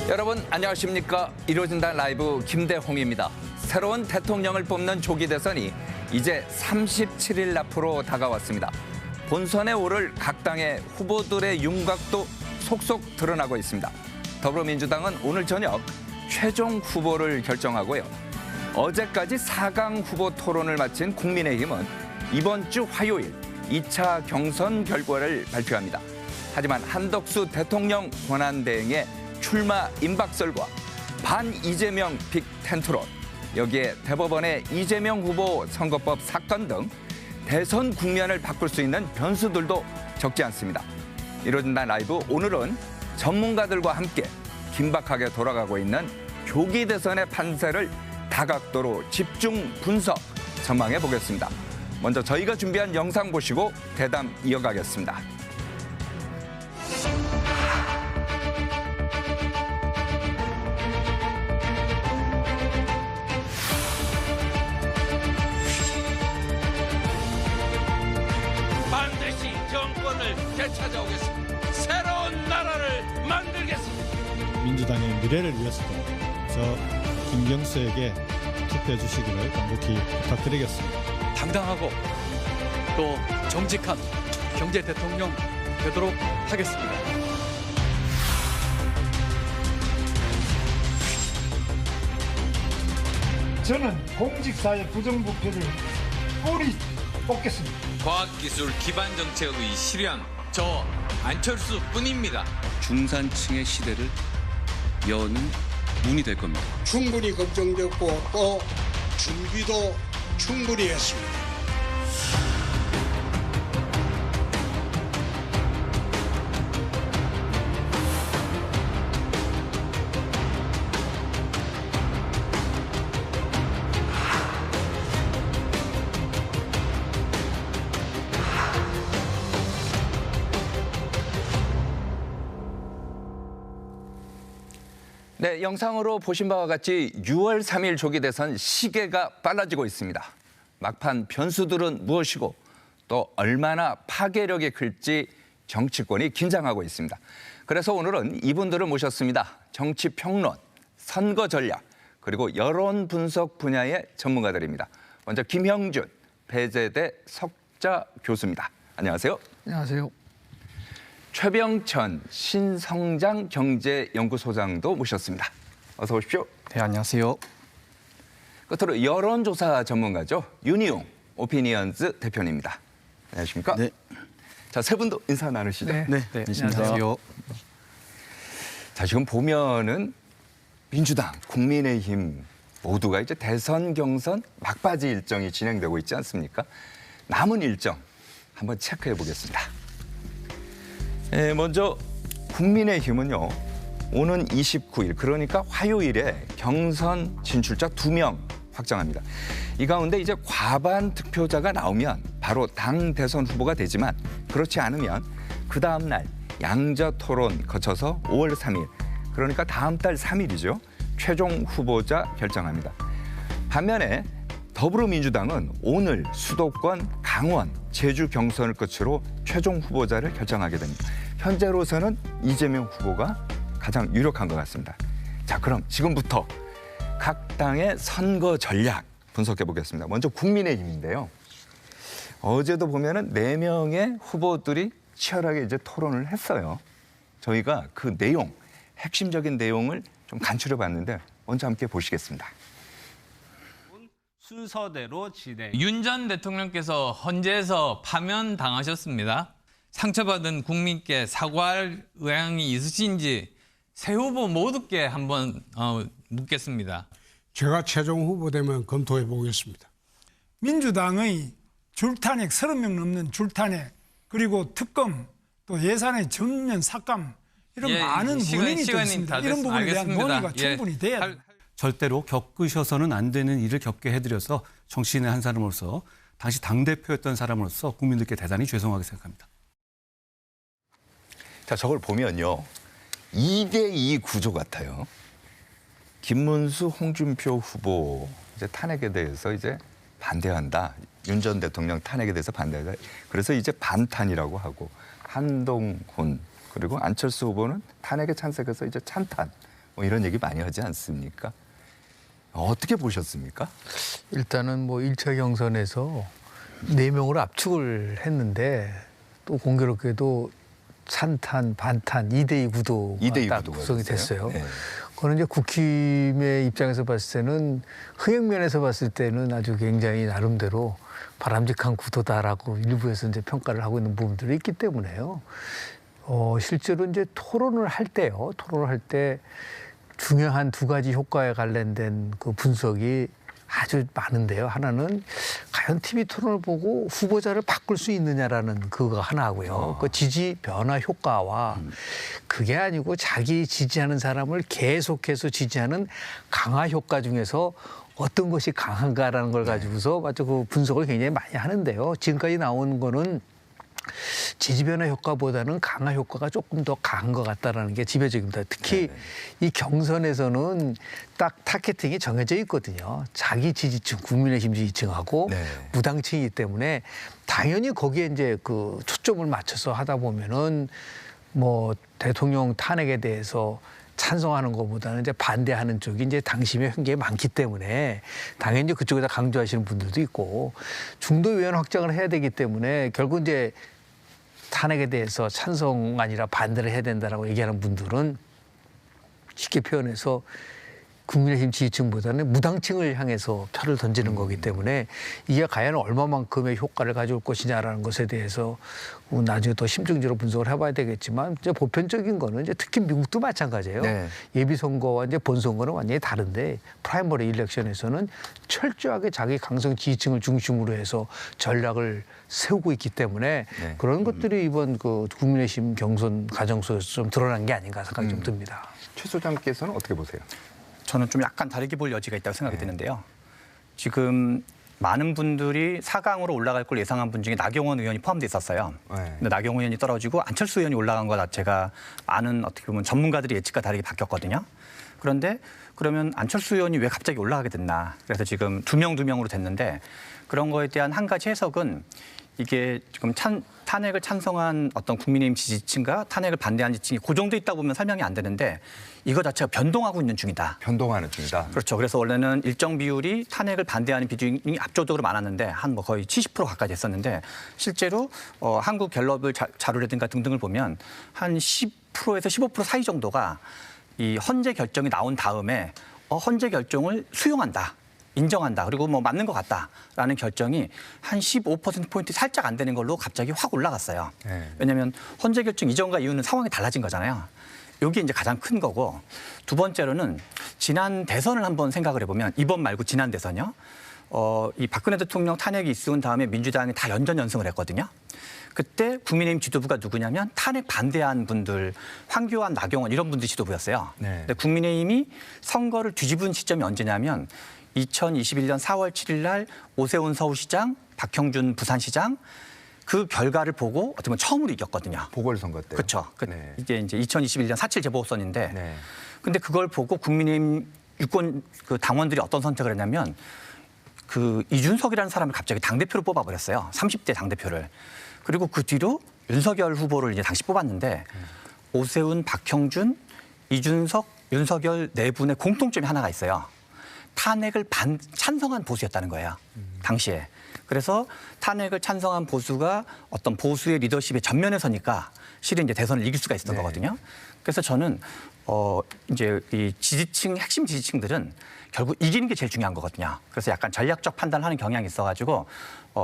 여러분 안녕하십니까. 이루어진다 라이브 김대홍입니다. 새로운 대통령을 뽑는 조기 대선이 이제 37일 앞으로 다가왔습니다. 본선에 오를 각 당의 후보들의 윤곽도 속속 드러나고 있습니다. 더불어민주당은 오늘 저녁 최종 후보를 결정하고요. 어제까지 4강 후보 토론을 마친 국민의힘은 이번 주 화요일 2차 경선 결과를 발표합니다. 하지만 한덕수 대통령 권한대행의 출마 임박설과 반 이재명 빅 텐트론, 여기에 대법원의 이재명 후보 선거법 사건 등 대선 국면을 바꿀 수 있는 변수들도 적지 않습니다. 이루어진다 라이브, 오늘은 전문가들과 함께 긴박하게 돌아가고 있는 조기 대선의 판세를 다각도로 집중 분석, 전망해 보겠습니다. 먼저 저희가 준비한 영상 보시고 대담 이어가겠습니다. 반드시 정권을 되찾아오겠습니다. 새로운 나라를 만들겠습니다. 민주당의 미래를 위해서도 저 김경수에게 투표해 주시기를 간곡히 부탁드리겠습니다. 당당하고 또 정직한 경제 대통령 되도록 하겠습니다. 저는 공직사회 부정부패를 뿌리 뽑겠습니다. 과학기술 기반 정책의 실현, 저 안철수뿐입니다. 중산층의 시대를 여는 문이 될 겁니다. 충분히 걱정됐고 또 준비도 충분히 했습니다. 네, 영상으로 보신 바와 같이 6월 3일 조기 대선 시계가 빨라지고 있습니다. 막판 변수들은 무엇이고 또 얼마나 파괴력이 클지 정치권이 긴장하고 있습니다. 그래서 오늘은 이분들을 모셨습니다. 정치 평론, 선거 전략, 그리고 여론 분석 분야의 전문가들입니다. 먼저 김형준 배재대 석자 교수입니다. 안녕하세요. 안녕하세요. 최병천 신성장 경제연구소장도 모셨습니다. 어서 오십시오. 네, 안녕하세요. 끝으로 여론조사 전문가죠. 윤희용 오피니언즈 대표입니다. 안녕하십니까? 네. 자, 세 분도 인사 나누시죠. 네, 안녕하세요. 자, 지금 보면은 민주당, 국민의힘 모두가 이제 대선 경선 막바지 일정이 진행되고 있지 않습니까? 남은 일정 한번 체크해 보겠습니다. 먼저 국민의힘은요, 오는 29일, 그러니까 화요일에 경선 진출자 2명 확정합니다. 이 가운데 이제 과반 득표자가 나오면 바로 당 대선 후보가 되지만, 그렇지 않으면 그 다음 날 양자 토론 거쳐서 5월 3일, 그러니까 다음 달 3일이죠. 최종 후보자 결정합니다. 반면에 더불어민주당은 오늘 수도권, 강원, 제주 경선을 끝으로 최종 후보자를 결정하게 됩니다. 현재로서는 이재명 후보가 가장 유력한 것 같습니다. 자, 그럼 지금부터 각 당의 선거 전략 분석해 보겠습니다. 먼저 국민의힘인데요. 어제도 보면은 4명의 후보들이 치열하게 이제 토론을 했어요. 저희가 그 내용, 핵심적인 내용을 좀 간추려 봤는데 먼저 함께 보시겠습니다. 순서대로 진행. 윤 전 대통령께서 헌재에서 파면당하셨습니다. 상처받은 국민께 사과할 의향이 있으신지 새 후보 모두께 한번 묻겠습니다. 제가 최종 후보 되면 검토해 보겠습니다. 민주당의 줄탄핵, 30명 넘는 줄탄핵, 그리고 특검, 또 예산의 전면 삭감, 이런 많은 원인이 있습니다. 이런 부분에 대한 논의가 충분히 돼야 됩니다. 절대로 겪으셔서는 안 되는 일을 겪게 해드려서 정치인의 한 사람으로서, 당시 당대표였던 사람으로서 국민들께 대단히 죄송하게 생각합니다. 자, 저걸 보면요. 2대2 구조 같아요. 김문수, 홍준표 후보 이제 탄핵에 대해서 이제 반대한다. 윤 전 대통령 탄핵에 대해서 반대한다. 그래서 이제 반탄이라고 하고, 한동훈 그리고 안철수 후보는 탄핵에 찬성해서 이제 찬탄. 뭐 이런 얘기 많이 하지 않습니까? 어떻게 보셨습니까? 일단은 뭐 1차 경선에서 4명으로 압축을 했는데 또 공교롭게도 찬탄, 반탄, 2대2 구도가 딱 구성이 됐어요. 네. 그거는 이제 국힘의 입장에서 봤을 때는 흥행면에서 봤을 때는 아주 굉장히 나름대로 바람직한 구도다라고 일부에서 이제 평가를 하고 있는 부분들이 있기 때문에요. 실제로 이제 토론을 할 때요. 토론을 할 때 중요한 2가지 효과에 관련된 그 분석이 아주 많은데요. 하나는 과연 TV 토론을 보고 후보자를 바꿀 수 있느냐라는 그거 하나고요. 그 지지 변화 효과와 그게 아니고 자기 지지하는 사람을 계속해서 지지하는 강화 효과 중에서 어떤 것이 강한가라는 걸 가지고서 맞죠 그 분석을 굉장히 많이 하는데요. 지금까지 나온 거는 지지 변화 효과보다는 강화 효과가 조금 더 강한 것 같다라는 게 지배적입니다. 특히 이 경선에서는 딱 타겟팅이 정해져 있거든요. 자기 지지층, 국민의힘 지지층하고 무당층이기 때문에 당연히 거기에 이제 그 초점을 맞춰서 하다 보면은 뭐 대통령 탄핵에 대해서 찬성하는 것보다는 이제 반대하는 쪽이 이제 당심이 굉장히 많기 때문에 당연히 그쪽에다 강조하시는 분들도 있고 중도 의원 확장을 해야 되기 때문에 결국 이제 탄핵에 대해서 찬성 아니라 반대를 해야 된다라고 얘기하는 분들은 쉽게 표현해서 국민의힘 지지층보다는 무당층을 향해서 표를 던지는 거기 때문에 이게 과연 얼마만큼의 효과를 가져올 것이냐라는 것에 대해서 나중에 더 심층적으로 분석을 해봐야 되겠지만 이제 보편적인 거는 이제 특히 미국도 마찬가지예요. 예비 선거와 이제 본 선거는 완전히 다른데 프라이머리 일렉션에서는 철저하게 자기 강성 지지층을 중심으로 해서 전략을 세우고 있기 때문에 그런 것들이 이번 그 국민의힘 경선 과정 속에서 좀 드러난 게 아닌가 생각이 좀 듭니다. 최 소장께서는 어떻게 보세요? 저는 좀 약간 다르게 볼 여지가 있다고 생각이 드는데요. 지금 많은 분들이 4강으로 올라갈 걸 예상한 분 중에 나경원 의원이 포함돼 있었어요. 근데 나경원 의원이 떨어지고 안철수 의원이 올라간 것 자체가 많은 어떻게 보면 전문가들의 예측과 다르게 바뀌었거든요. 그런데 그러면 안철수 의원이 왜 갑자기 올라가게 됐나. 그래서 지금 2명으로 됐는데 그런 거에 대한 한 가지 해석은 이게 지금 탄핵을 찬성한 어떤 국민의힘 지지층과 탄핵을 반대하는 지지층이 고정돼 있다 보면 설명이 안 되는데 이거 자체가 변동하고 있는 중이다. 변동하는 중이다. 그렇죠. 그래서 원래는 일정 비율이 탄핵을 반대하는 비중이 압도적으로 많았는데 한 뭐 거의 70% 가까이 됐었는데 실제로 한국 갤럽을 자료라든가 등등을 보면 한 10%에서 15% 사이 정도가 이 헌재 결정이 나온 다음에 헌재 결정을 수용한다. 인정한다. 그리고 뭐 맞는 것 같다라는 결정이 한 15%포인트 살짝 안 되는 걸로 갑자기 확 올라갔어요. 왜냐하면 헌재 결정 이전과 이후는 상황이 달라진 거잖아요. 이게 이제 가장 큰 거고 두 번째로는 지난 대선을 한번 생각을 해보면 이번 말고 지난 대선이요. 이 박근혜 대통령 탄핵이 있은 다음에 민주당이 다 연전연승을 했거든요. 그때 국민의힘 지도부가 누구냐면 탄핵 반대한 분들, 황교안, 나경원 이런 분들 지도부였어요. 근데 국민의힘이 선거를 뒤집은 시점이 언제냐면 2021년 4월 7일 날 오세훈 서울시장, 박형준 부산시장 그 결과를 보고 어떻게 보면 처음으로 이겼거든요. 보궐선거 때. 그렇죠. 이게 이제 2021년 4.7 재보궐선인데 근데 그걸 보고 국민의힘 유권 그 당원들이 어떤 선택을 했냐면 그 이준석이라는 사람을 갑자기 당대표로 뽑아버렸어요. 30대 당대표를. 그리고 그 뒤로 윤석열 후보를 이제 당시 뽑았는데 오세훈, 박형준, 이준석, 윤석열 네 분의 공통점이 하나가 있어요. 탄핵을 찬성한 보수였다는 거예요. 당시에. 그래서 탄핵을 찬성한 보수가 어떤 보수의 리더십의 전면에 서니까 실은 이제 대선을 이길 수가 있었던 거거든요. 그래서 저는 이제 이 지지층 핵심 지지층들은 결국 이기는 게 제일 중요한 거거든요. 그래서 약간 전략적 판단을 하는 경향이 있어가지고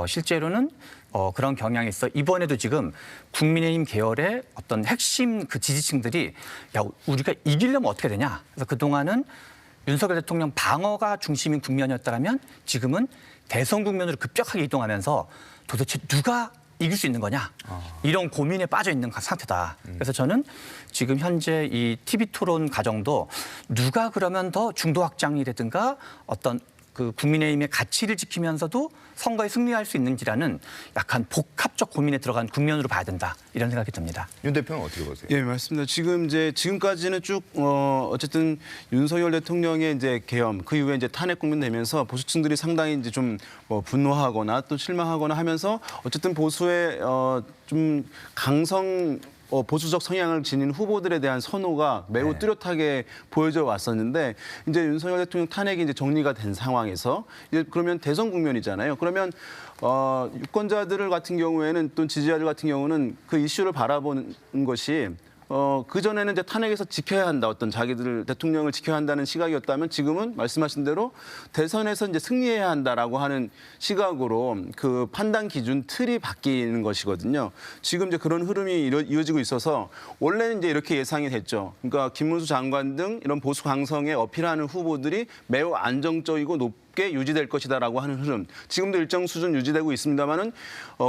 실제로는 그런 경향이 있어. 이번에도 지금 국민의힘 계열의 어떤 핵심 그 지지층들이 야 우리가 이기려면 어떻게 되냐. 그래서 그 동안은 윤석열 대통령 방어가 중심인 국면이었다면 지금은 대선 국면으로 급격하게 이동하면서 도대체 누가 이길 수 있는 거냐 이런 고민에 빠져 있는 상태다. 그래서 저는 지금 현재 이 TV 토론 과정도 누가 그러면 더 중도 확장이라든가 어떤 그 국민의힘의 가치를 지키면서도 선거에 승리할 수 있는지라는 약간 복합적 고민에 들어간 국면으로 봐야 된다 이런 생각이 듭니다. 윤 대표는 어떻게 보세요? 예, 맞습니다. 지금까지는 쭉 어쨌든 윤석열 대통령의 이제 계엄 그 이후에 이제 탄핵 국면되면서 보수층들이 상당히 이제 좀 분노하거나 또 실망하거나 하면서 어쨌든 보수의 좀 강성 보수적 성향을 지닌 후보들에 대한 선호가 매우 뚜렷하게 보여져 왔었는데 이제 윤석열 대통령 탄핵이 이제 정리가 된 상황에서 이제 그러면 대선 국면이잖아요. 그러면 유권자들 같은 경우에는 또 지지자들 같은 경우는 그 이슈를 바라보는 것이 그전에는 이제 탄핵에서 지켜야 한다. 어떤 자기들 대통령을 지켜야 한다는 시각이었다면 지금은 말씀하신 대로 대선에서 이제 승리해야 한다라고 하는 시각으로 그 판단 기준 틀이 바뀌는 것이거든요. 지금 이제 그런 흐름이 이어지고 있어서 원래는 이제 이렇게 예상이 됐죠. 그러니까 김문수 장관 등 이런 보수 강성에 어필하는 후보들이 매우 안정적이고 높게 유지될 것이다라고 하는 흐름. 지금도 일정 수준 유지되고 있습니다만은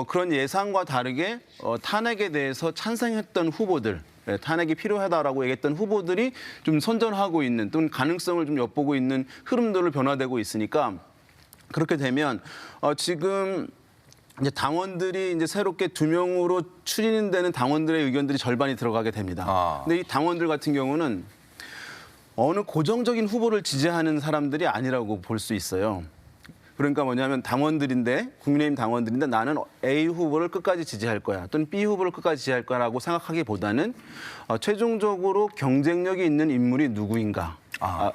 그런 예상과 다르게 탄핵에 대해서 찬성했던 후보들. 탄핵이 필요하다라고 얘기했던 후보들이 좀 선전하고 있는 또는 가능성을 좀 엿보고 있는 흐름들로 변화되고 있으니까 그렇게 되면 지금 이제 당원들이 이제 새롭게 2명으로 추진되는 당원들의 의견들이 절반이 들어가게 됩니다. 근데 이 당원들 같은 경우는 어느 고정적인 후보를 지지하는 사람들이 아니라고 볼 수 있어요. 그러니까 뭐냐면 당원들인데 국민의힘 당원들인데 나는 A 후보를 끝까지 지지할 거야 또는 B 후보를 끝까지 지지할 거라고 생각하기보다는 최종적으로 경쟁력이 있는 인물이 누구인가.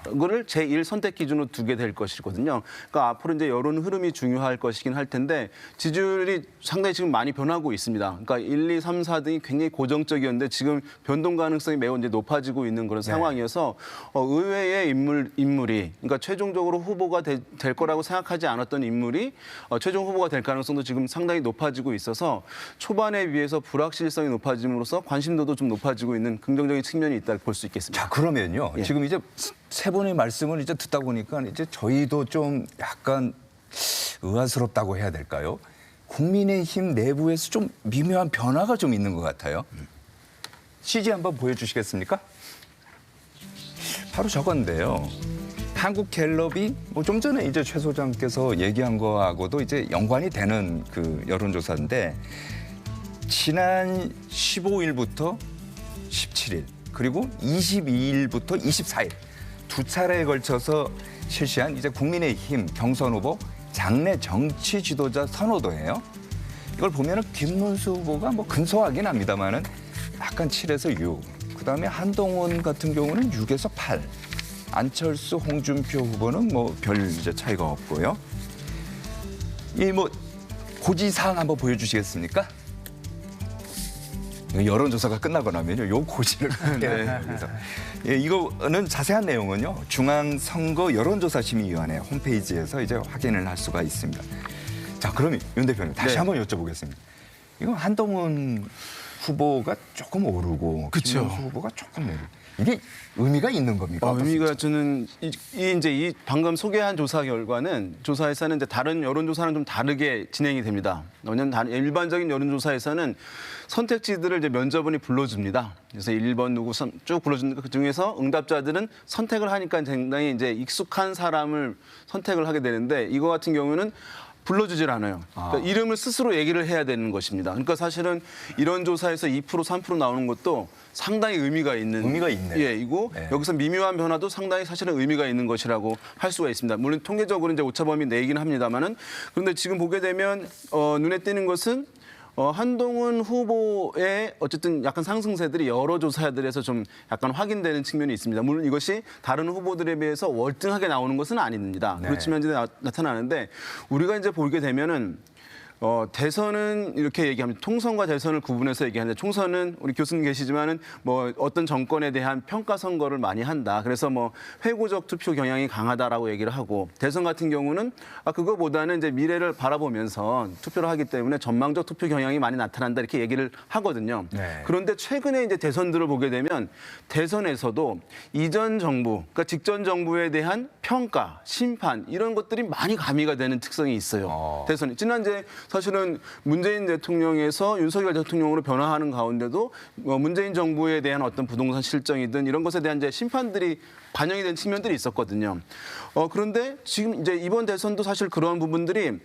그거를 제1 선택 기준으로 두게 될 것이거든요. 그러니까 앞으로 이제 여론 흐름이 중요할 것이긴 할 텐데 지지율이 상당히 지금 많이 변하고 있습니다. 그러니까 1, 2, 3, 4 등이 굉장히 고정적이었는데 지금 변동 가능성이 매우 이제 높아지고 있는 그런 상황이어서 의외의 인물이 그러니까 최종적으로 후보가 될 거라고 생각하지 않았던 인물이 최종 후보가 될 가능성도 지금 상당히 높아지고 있어서 초반에 비해서 불확실성이 높아짐으로써 관심도도 좀 높아지고 있는 긍정적인 측면이 있다 볼 수 있겠습니다. 자, 그러면요. 지금 이제 세 분의 말씀을 이제 듣다 보니까 이제 저희도 좀 약간 의아스럽다고 해야 될까요? 국민의힘 내부에서 좀 미묘한 변화가 좀 있는 것 같아요. CG 한번 보여주시겠습니까? 바로 저건데요. 한국갤럽이 뭐 좀 전에 이제 최 소장께서 얘기한 거하고도 이제 연관이 되는 그 여론조사인데 지난 15일부터 17일 그리고 22일부터 24일 두 차례에 걸쳐서 실시한 이제 국민의힘 경선 후보 장내 정치 지도자 선호도예요. 이걸 보면은 김문수 후보가 뭐 근소하긴 합니다만은 약간 7에서 6. 그다음에 한동훈 같은 경우는 6에서 8. 안철수, 홍준표 후보는 뭐 별 이제 차이가 없고요. 이 뭐 고지사항 한번 보여주시겠습니까? 여론조사가 끝나고 나면요, 요 고지를 해요. 그래서 이거는 자세한 내용은요 중앙선거 여론조사심의위원회 홈페이지에서 이제 확인을 할 수가 있습니다. 자, 그럼 윤 대표님 다시 한번 여쭤보겠습니다. 이거 한동훈 후보가 조금 오르고 김문수 후보가 조금 내리고 이게 의미가 있는 겁니까? 의미가 저는 이 방금 소개한 조사 결과는 조사에서는 이제 다른 여론조사는 좀 다르게 진행이 됩니다. 왜냐하면 일반적인 여론조사에서는 선택지들을 이제 면접원이 불러줍니다. 그래서 1번 누구 쭉 불러주는 그 중에서 응답자들은 선택을 하니까 상당히 이제 익숙한 사람을 선택을 하게 되는데 이거 같은 경우는 불러주질 않아요. 그러니까 이름을 스스로 얘기를 해야 되는 것입니다. 그러니까 사실은 이런 조사에서 2%, 3% 나오는 것도 상당히 의미가 있네요. 이고 여기서 미묘한 변화도 상당히 사실은 의미가 있는 것이라고 할 수가 있습니다. 물론 통계적으로 이제 오차범위 내이긴 합니다만은 그런데 지금 보게 되면 눈에 띄는 것은 한동훈 후보의 어쨌든 약간 상승세들이 여러 조사들에서 좀 약간 확인되는 측면이 있습니다. 물론 이것이 다른 후보들에 비해서 월등하게 나오는 것은 아닙니다. 그렇지만 이제 나타나는데 우리가 이제 보게 되면은 대선은 이렇게 얘기합니다. 총선과 대선을 구분해서 얘기하는데 총선은 우리 교수님 계시지만은 뭐 어떤 정권에 대한 평가 선거를 많이 한다. 그래서 뭐 회고적 투표 경향이 강하다라고 얘기를 하고 대선 같은 경우는 그거보다는 이제 미래를 바라보면서 투표를 하기 때문에 전망적 투표 경향이 많이 나타난다 이렇게 얘기를 하거든요. 그런데 최근에 이제 대선들을 보게 되면 대선에서도 이전 정부, 그러니까 직전 정부에 대한 평가, 심판 이런 것들이 많이 가미가 되는 특성이 있어요. 대선이 지난 이제 사실은 문재인 대통령에서 윤석열 대통령으로 변화하는 가운데도 문재인 정부에 대한 어떤 부동산 실정이든 이런 것에 대한 이제 심판들이 반영이 된 측면들이 있었거든요. 그런데 지금 이제 이번 대선도 사실 그런 부분들이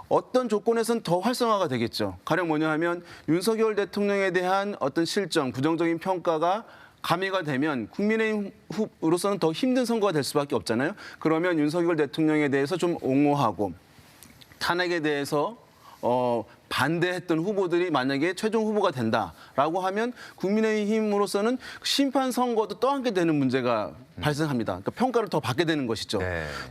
어떤 조건에서는 더 활성화가 되겠죠. 가령 뭐냐 하면 윤석열 대통령에 대한 어떤 실정, 부정적인 평가가 가미가 되면 국민의힘으로서는 더 힘든 선거가 될 수밖에 없잖아요. 그러면 윤석열 대통령에 대해서 좀 옹호하고 탄핵에 대해서 반대했던 후보들이 만약에 최종 후보가 된다라고 하면 국민의힘으로서는 심판 선거도 떠안게 되는 문제가 발생합니다. 그러니까 평가를 더 받게 되는 것이죠.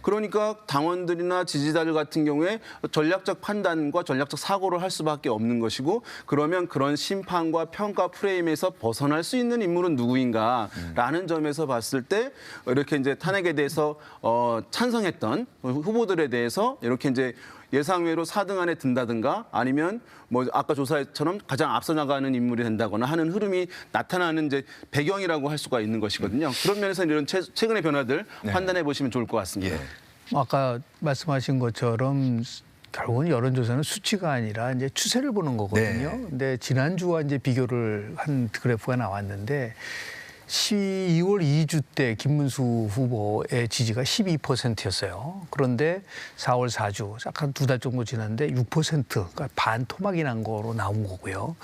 그러니까 당원들이나 지지자들 같은 경우에 전략적 판단과 전략적 사고를 할 수밖에 없는 것이고 그러면 그런 심판과 평가 프레임에서 벗어날 수 있는 인물은 누구인가라는 점에서 봤을 때 이렇게 이제 탄핵에 대해서 찬성했던 후보들에 대해서 이렇게 이제 예상외로 4등 안에 든다든가 아니면 뭐 아까 조사처럼 가장 앞서 나가는 인물이 된다거나 하는 흐름이 나타나는 이제 배경이라고 할 수가 있는 것이거든요. 그런 면에서 이런 최근의 변화들 판단해 보시면 좋을 것 같습니다. 아까 말씀하신 것처럼 결국은 여론조사는 수치가 아니라 이제 추세를 보는 거거든요. 근데 지난주와 이제 비교를 한 그래프가 나왔는데 12월 2주 때 김문수 후보의 지지가 12%였어요. 그런데 4월 4주, 약간 2달 정도 지났는데 6%, 그러니까 반 토막이 난 거로 나온 거고요.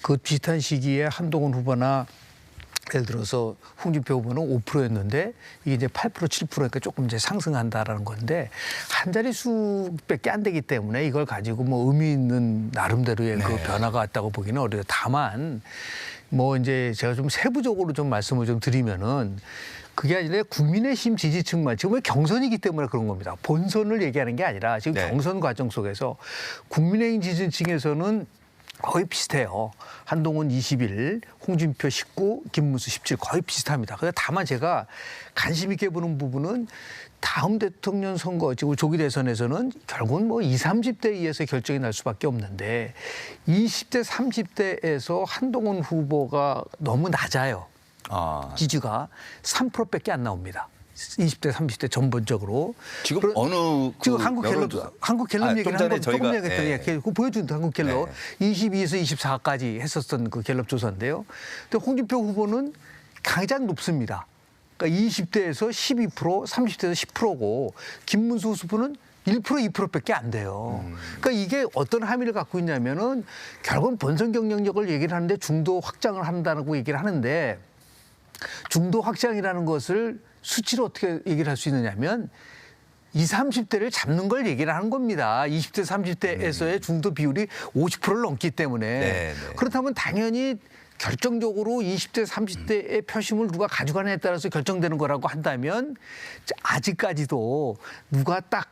그 비슷한 시기에 한동훈 후보나 예를 들어서 홍준표 후보는 5%였는데 이게 이제 8%, 7%니까 조금 이제 상승한다라는 건데 한 자릿수밖에 안 되기 때문에 이걸 가지고 뭐 의미 있는 나름대로의 그 변화가 왔다고 보기는 어려워요. 다만 뭐 이제 제가 좀 세부적으로 좀 말씀을 좀 드리면은 그게 아니라 국민의힘 지지층만 지금 경선이기 때문에 그런 겁니다. 본선을 얘기하는 게 아니라 지금 경선 과정 속에서 국민의힘 지지층에서는 거의 비슷해요. 한동훈 21, 홍준표 19, 김문수 17 거의 비슷합니다. 그런데 다만 제가 관심 있게 보는 부분은 다음 대통령 선거, 지금 조기 대선에서는 결국은 뭐 20, 30대에 의해서 결정이 날 수밖에 없는데 20대, 30대에서 한동훈 후보가 너무 낮아요. 지지가 3%밖에 안 나옵니다. 20대, 30대 전반적으로. 지금 어느 지금 한국 갤럽 얘기를 한 번 조금 얘기했더니 그거 보여준다. 한국 갤럽 22에서 24까지 했었던 그 갤럽 조사인데요. 근데 홍준표 후보는 가장 높습니다. 그러니까 20대에서 12%, 30대에서 10%고 김문수 후보는 1%, 2%밖에 안 돼요. 그러니까 이게 어떤 함의를 갖고 있냐면은 결국은 본선 경쟁력을 얘기를 하는데 중도 확장을 한다고 얘기를 하는데 중도 확장이라는 것을 수치로 어떻게 얘기를 할 수 있느냐면 20, 30대를 잡는 걸 얘기를 하는 겁니다. 20대, 30대에서의 중도 비율이 50%를 넘기 때문에. 그렇다면 당연히 결정적으로 20대, 30대의 표심을 누가 가져가느냐에 따라서 결정되는 거라고 한다면 아직까지도 누가 딱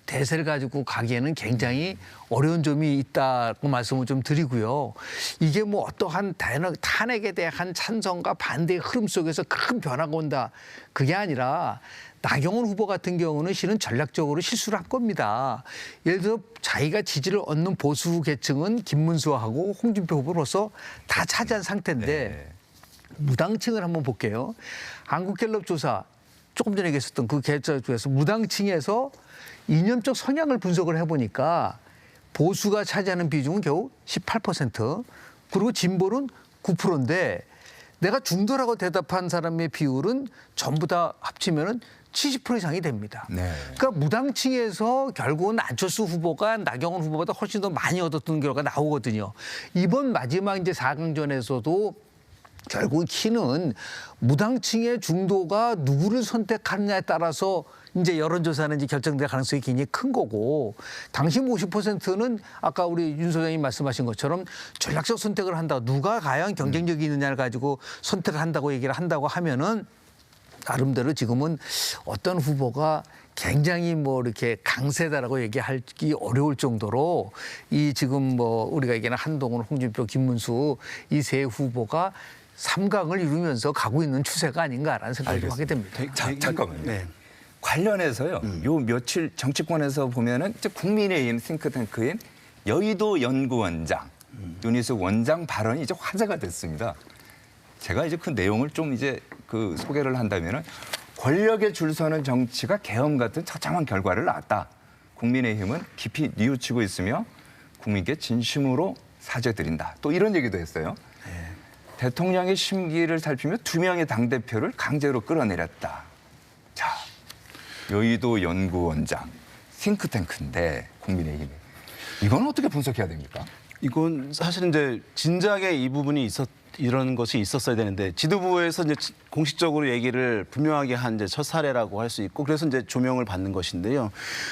대세를 가지고 가기에는 굉장히 어려운 점이 있다고 말씀을 좀 드리고요. 이게 뭐 어떠한 탄핵에 대한 찬성과 반대의 흐름 속에서 큰 변화가 온다. 그게 아니라 나경원 후보 같은 경우는 실은 전략적으로 실수를 한 겁니다. 예를 들어 자기가 지지를 얻는 보수 계층은 김문수하고 홍준표 후보로서 다 차지한 상태인데 무당층을 한번 볼게요. 한국갤럽 조사 조금 전에 얘기했었던 그 결자 중에서 무당층에서 이념적 성향을 분석을 해보니까 보수가 차지하는 비중은 겨우 18%, 그리고 진보는 9%인데 내가 중도라고 대답한 사람의 비율은 전부 다 합치면은 70% 이상이 됩니다. 그러니까 무당층에서 결국은 안철수 후보가 나경원 후보보다 훨씬 더 많이 얻었던 결과가 나오거든요. 이번 마지막 이제 4강전에서도 결국 키는 무당층의 중도가 누구를 선택하느냐에 따라서 이제 여론조사는 이제 결정될 가능성이 굉장히 큰 거고, 당시 50%는 아까 우리 윤 소장님 말씀하신 것처럼 전략적 선택을 한다. 누가 과연 경쟁력이 있느냐를 가지고 선택을 한다고 얘기를 한다고 하면은 나름대로 지금은 어떤 후보가 굉장히 뭐 이렇게 강세다라고 얘기하기 어려울 정도로 이 지금 뭐 우리가 얘기하는 한동훈, 홍준표, 김문수 이 세 후보가 3강을 이루면서 가고 있는 추세가 아닌가라는 생각을 좀 하게 됩니다. 잠깐만요. 관련해서요. 요 며칠 정치권에서 보면은 이제 국민의힘 싱크탱크인 여의도 연구원장 윤희숙 원장 발언이 이제 화제가 됐습니다. 제가 이제 그 내용을 좀 이제 그 소개를 한다면은 권력에 줄 서는 정치가 계엄 같은 처참한 결과를 낳았다. 국민의힘은 깊이 뉘우치고 있으며 국민께 진심으로 사죄드린다. 또 이런 얘기도 했어요. 대통령의 심기를 살피며 2명의 당대표를 강제로 끌어내렸다. 자, 여의도 연구원장, 싱크탱크인데 국민의힘이. 이건 어떻게 분석해야 됩니까? 이건 사실 이제 진작에 이 부분이 이런 것이 있었어야 되는데 지도부에서 이제 공식적으로 얘기를 분명하게 한 이제 첫 사례라고 할 수 있고, 그래서 이제 조명을 받는 것인데요.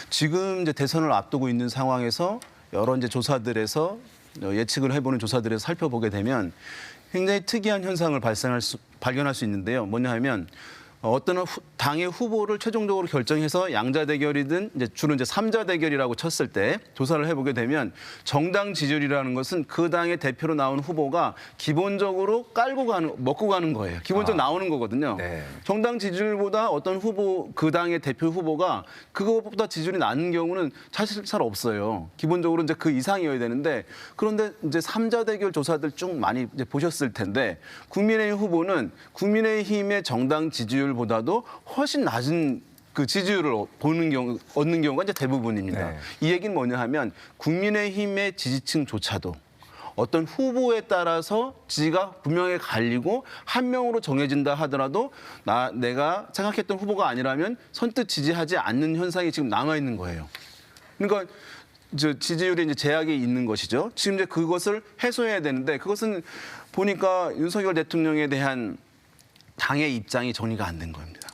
지금 이제 대선을 앞두고 있는 상황에서 여러 이제 조사들에서 예측을 해보는 조사들에서 살펴보게 되면 굉장히 특이한 현상을 발견할 수 있는데요. 뭐냐 하면 어떤 당의 후보를 최종적으로 결정해서 양자 대결이든 주로 이제 3자 대결이라고 쳤을 때 조사를 해보게 되면 정당 지지율이라는 것은 그 당의 대표로 나온 후보가 기본적으로 먹고 가는 거예요. 기본적으로 나오는 거거든요. 네. 정당 지지율보다 어떤 후보, 그 당의 대표 후보가 그것보다 지지율이 낮은 경우는 사실 잘 없어요. 기본적으로 이제 그 이상이어야 되는데 그런데 이제 3자 대결 조사들 쭉 많이 이제 보셨을 텐데 국민의힘 후보는 국민의힘의 정당 지지율 보다도 훨씬 낮은 그 지지율을 얻는 경우가 이제 대부분입니다. 네. 이 얘기는 뭐냐 하면 국민의힘의 지지층조차도 어떤 후보에 따라서 지지가 분명히 갈리고 한 명으로 정해진다 하더라도 내가 생각했던 후보가 아니라면 선뜻 지지하지 않는 현상이 지금 남아 있는 거예요. 그러니까 지지율에 이제 제약이 있는 것이죠. 지금 이제 그것을 해소해야 되는데 그것은 보니까 윤석열 대통령에 대한 당의 입장이 정리가 안 된 겁니다.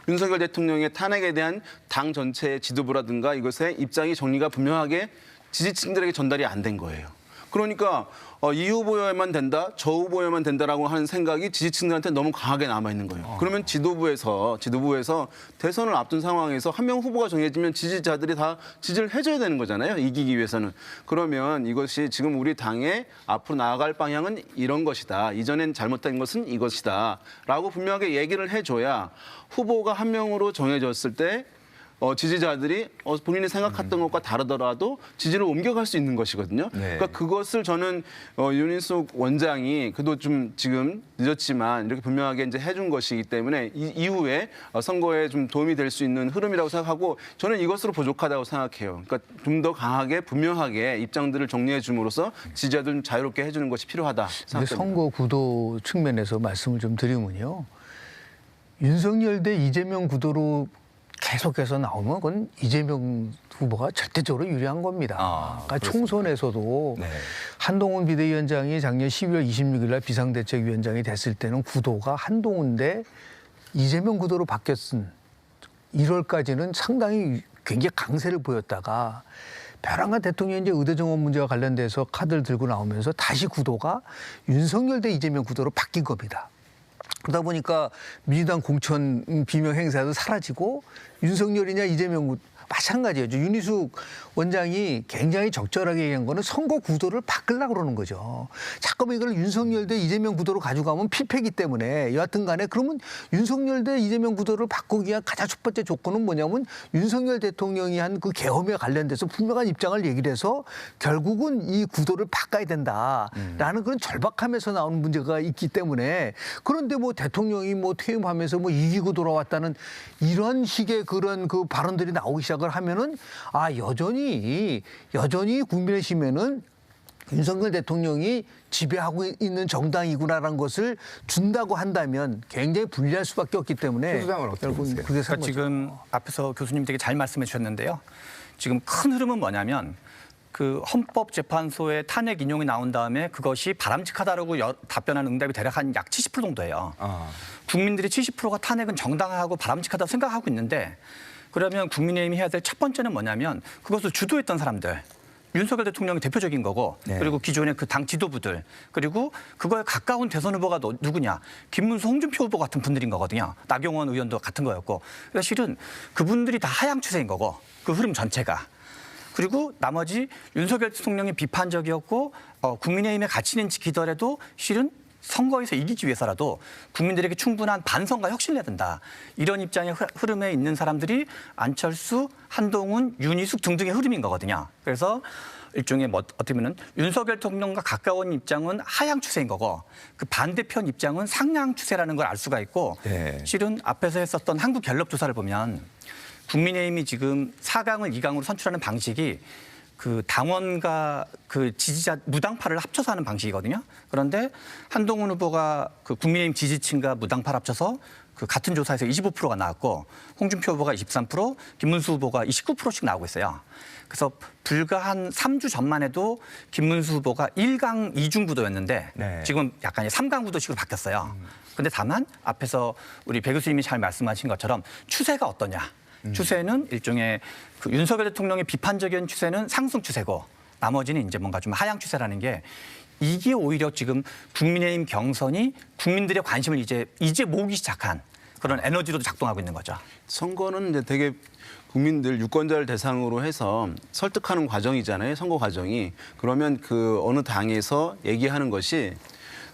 윤석열 대통령의 탄핵에 대한 당 전체의 지도부라든가 이것의 입장이 정리가 분명하게 지지층들에게 전달이 안 된 거예요. 그러니까 이 후보여야만 된다, 저 후보여야만 된다라고 하는 생각이 지지층들한테 너무 강하게 남아 있는 거예요. 그러면 지도부에서 대선을 앞둔 상황에서 한 명 후보가 정해지면 지지자들이 다 지지를 해줘야 되는 거잖아요. 이기기 위해서는. 그러면 이것이 지금 우리 당의 앞으로 나아갈 방향은 이런 것이다. 이전엔 잘못된 것은 이것이다. 라고 분명하게 얘기를 해줘야 후보가 한 명으로 정해졌을 때 지지자들이 본인이 생각했던 것과 다르더라도 지지를 옮겨갈 수 있는 것이거든요. 네. 그러니까 그것을 저는 윤인숙 원장이 그래도 좀 지금 늦었지만 이렇게 분명하게 이제 해준 것이기 때문에 이후에 선거에 좀 도움이 될 수 있는 흐름이라고 생각하고 저는 이것으로 부족하다고 생각해요. 그러니까 좀 더 강하게 분명하게 입장들을 정리해 줌으로써 지지자들 좀 자유롭게 해주는 것이 필요하다 생각합니다. 선거 구도 측면에서 말씀을 좀 드리면요. 윤석열 대 이재명 구도로 계속해서 나오면 그건 이재명 후보가 절대적으로 유리한 겁니다. 그러니까 총선에서도 네. 한동훈 비대위원장이 작년 12월 26일 날 비상대책위원장이 됐을 때는 구도가 한동훈 대 이재명 구도로 바뀌었은 1월까지는 상당히 굉장히 강세를 보였다가 벼랑간 대통령이 이제 의대 정원 문제와 관련돼서 카드를 들고 나오면서 다시 구도가 윤석열 대 이재명 구도로 바뀐 겁니다. 그러다 보니까 민주당 공천 비명 행사도 사라지고 윤석열이냐 이재명 마찬가지예요. 윤희숙 원장이 굉장히 적절하게 얘기한 거는 선거 구도를 바꾸려고 그러는 거죠. 자꾸만 이걸 윤석열 대 이재명 구도로 가져가면 필패이기 때문에 여하튼 간에 그러면 윤석열 대 이재명 구도를 바꾸기 위한 가장 첫 번째 조건은 뭐냐면 윤석열 대통령이 한 그 계엄에 관련돼서 분명한 입장을 얘기를 해서 결국은 이 구도를 바꿔야 된다라는 그런 절박함에서 나오는 문제가 있기 때문에 그런데 뭐 대통령이 뭐 퇴임하면서 뭐 이기고 돌아왔다는 이런 식의 그런 그 발언들이 나오기 시작을 하면은 여전히 국민의힘에는 윤석열 대통령이 지배하고 있는 정당이구나라는 것을 준다고 한다면 굉장히 불리할 수밖에 없기 때문에 수당을 어떻게 보세요? 그러니까 지금 앞에서 교수님 되게 잘 말씀해 주셨는데요. 지금 큰 흐름은 뭐냐면 그 헌법재판소의 탄핵 인용이 나온 다음에 그것이 바람직하다라고 답변한 응답이 대략 약 70% 정도예요. 국민들이 70%가 탄핵은 정당하고 바람직하다고 생각하고 있는데 그러면 국민의힘이 해야 될 첫 번째는 뭐냐면 그것을 주도했던 사람들. 윤석열 대통령이 대표적인 거고 네. 그리고 그리고 기존의 그 당 지도부들 그리고 그거에 가까운 대선 후보가 누구냐. 김문수 홍준표 후보 같은 분들인 거거든요. 나경원 의원도 같은 거였고. 그러니까 실은 그분들이 다 하향 추세인 거고 그 흐름 전체가. 그리고 나머지 윤석열 대통령이 비판적이었고 국민의힘의 가치는 지키더라도 실은 선거에서 이기기 위해서라도 국민들에게 충분한 반성과 혁신을 해야 된다. 이런 입장의 흐름에 있는 사람들이 안철수, 한동훈, 윤희숙 등등의 흐름인 거거든요. 그래서 일종의 어떻게 보면 윤석열 대통령과 가까운 입장은 하향 추세인 거고 그 반대편 입장은 상향 추세라는 걸 알 수가 있고 네. 실은 앞에서 했었던 한국갤럽 조사를 보면 국민의힘이 지금 4강을 2강으로 선출하는 방식이 그 당원과 그 지지자 무당파를 합쳐서 하는 방식이거든요. 그런데 한동훈 후보가 그 국민의힘 지지층과 무당파를 합쳐서 그 같은 조사에서 25%가 나왔고 홍준표 후보가 23%, 김문수 후보가 29%씩 나오고 있어요. 그래서 불과 한 3주 전만 해도 김문수 후보가 1강 2중 구도였는데 네. 지금 약간 3강 구도식으로 바뀌었어요. 그런데 다만 앞에서 우리 배 교수님이 잘 말씀하신 것처럼 추세가 어떠냐. 추세는 일종의 그 윤석열 대통령의 비판적인 추세는 상승 추세고 나머지는 이제 뭔가 좀 하향 추세라는 게 이게 오히려 지금 국민의힘 경선이 국민들의 관심을 이제 모으기 시작한 그런 에너지로도 작동하고 있는 거죠. 선거는 이제 되게 국민들 유권자를 대상으로 해서 설득하는 과정이잖아요. 선거 과정이. 그러면 그 어느 당에서 얘기하는 것이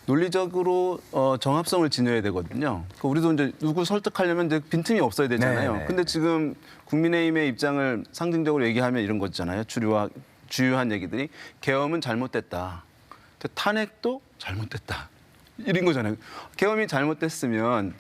논리적으로 정합성을 지녀야 되거든요. 우리도 이제 누구 설득하려면 이제 빈틈이 없어야 되잖아요. 네네. 근데 지금 국민의힘의 입장을 상징적으로 얘기하면 이런 거잖아요. 주요한 얘기들이 계엄은 잘못됐다. 탄핵도 잘못됐다. 이런 거잖아요. 계엄이 잘못됐으면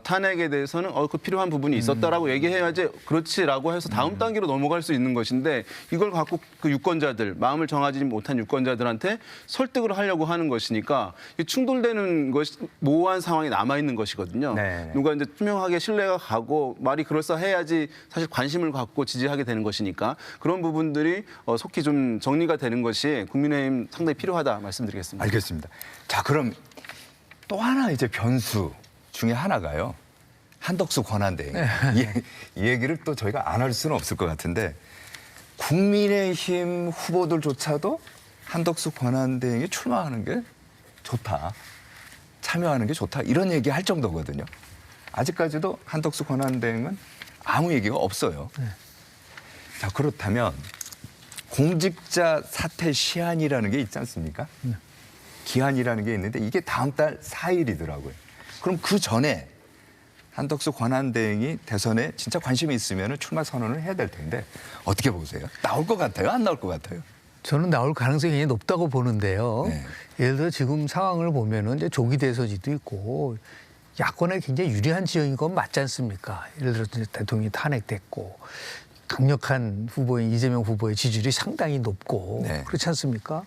탄핵에 대해서는 그 필요한 부분이 있었다라고 얘기해야지 그렇지라고 해서 다음 단계로 넘어갈 수 있는 것인데 이걸 갖고 그 유권자들, 마음을 정하지 못한 유권자들한테 설득을 하려고 하는 것이니까 충돌되는 것이 모호한 상황이 남아있는 것이거든요. 네. 누가 이제 투명하게 신뢰가 가고 말이 그럴싸해야지 사실 관심을 갖고 지지하게 되는 것이니까 그런 부분들이 속히 좀 정리가 되는 것이 국민의힘 상당히 필요하다 말씀드리겠습니다. 알겠습니다. 자, 그럼 또 하나 이제 변수 중에 하나가요. 한덕수 권한대행. 이 얘기를 또 저희가 안 할 수는 없을 것 같은데 국민의힘 후보들조차도 한덕수 권한대행이 출마하는 게 좋다. 참여하는 게 좋다. 이런 얘기 할 정도거든요. 아직까지도 한덕수 권한대행은 아무 얘기가 없어요. 자, 그렇다면 공직자 사퇴 시한이라는 게 있지 않습니까? 기한이라는 게 있는데 이게 다음 달 4일이더라고요. 그럼 그 전에 한덕수 권한대행이 대선에 진짜 관심이 있으면 출마 선언을 해야 될 텐데 어떻게 보세요? 나올 것 같아요? 안 나올 것 같아요? 저는 나올 가능성이 굉장히 높다고 보는데요. 네. 예를 들어 지금 상황을 보면은 이제 조기 대선이도 있고 야권에 굉장히 유리한 지형인 건 맞지 않습니까? 예를 들어 이제 대통령이 탄핵됐고 강력한 후보인 이재명 후보의 지지율이 상당히 높고 네. 그렇지 않습니까?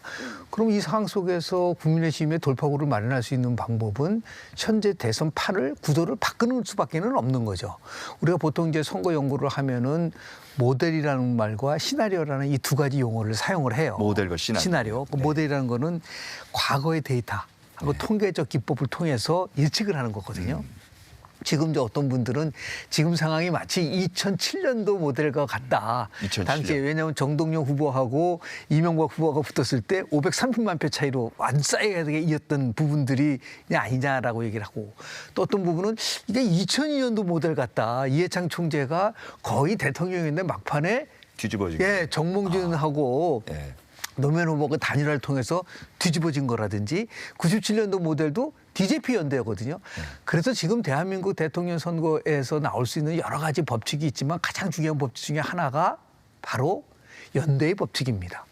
그럼 이 상황 속에서 국민의힘의 돌파구를 마련할 수 있는 방법은 현재 대선 판을 구도를 바꾸는 수밖에는 없는 거죠. 우리가 보통 이제 선거 연구를 하면은 모델이라는 말과 시나리오라는 이 두 가지 용어를 사용을 해요. 모델과 시나리오. 그 모델이라는 거는 과거의 데이터하고 통계적 기법을 통해서 예측을 하는 거거든요. 지금 이제 어떤 분들은 지금 상황이 마치 2007년도 모델과 같다. 2007년. 당시에 왜냐하면 정동영 후보하고 이명박 후보가 붙었을 때 530만 표 차이로 완싸하게 이었던 부분들이 아니냐라고 얘기를 하고 또 어떤 부분은 이게 2002년도 모델 같다. 이해창 총재가 거의 대통령인데 막판에 뒤집어지고. 예, 정몽준하고 노무현 후보가 단일화를 통해서 뒤집어진 거라든지 97년도 모델도 DJP 연대거든요. 그래서 지금 대한민국 대통령 선거에서 나올 수 있는 여러 가지 법칙이 있지만 가장 중요한 법칙 중에 하나가 바로 연대의 법칙입니다.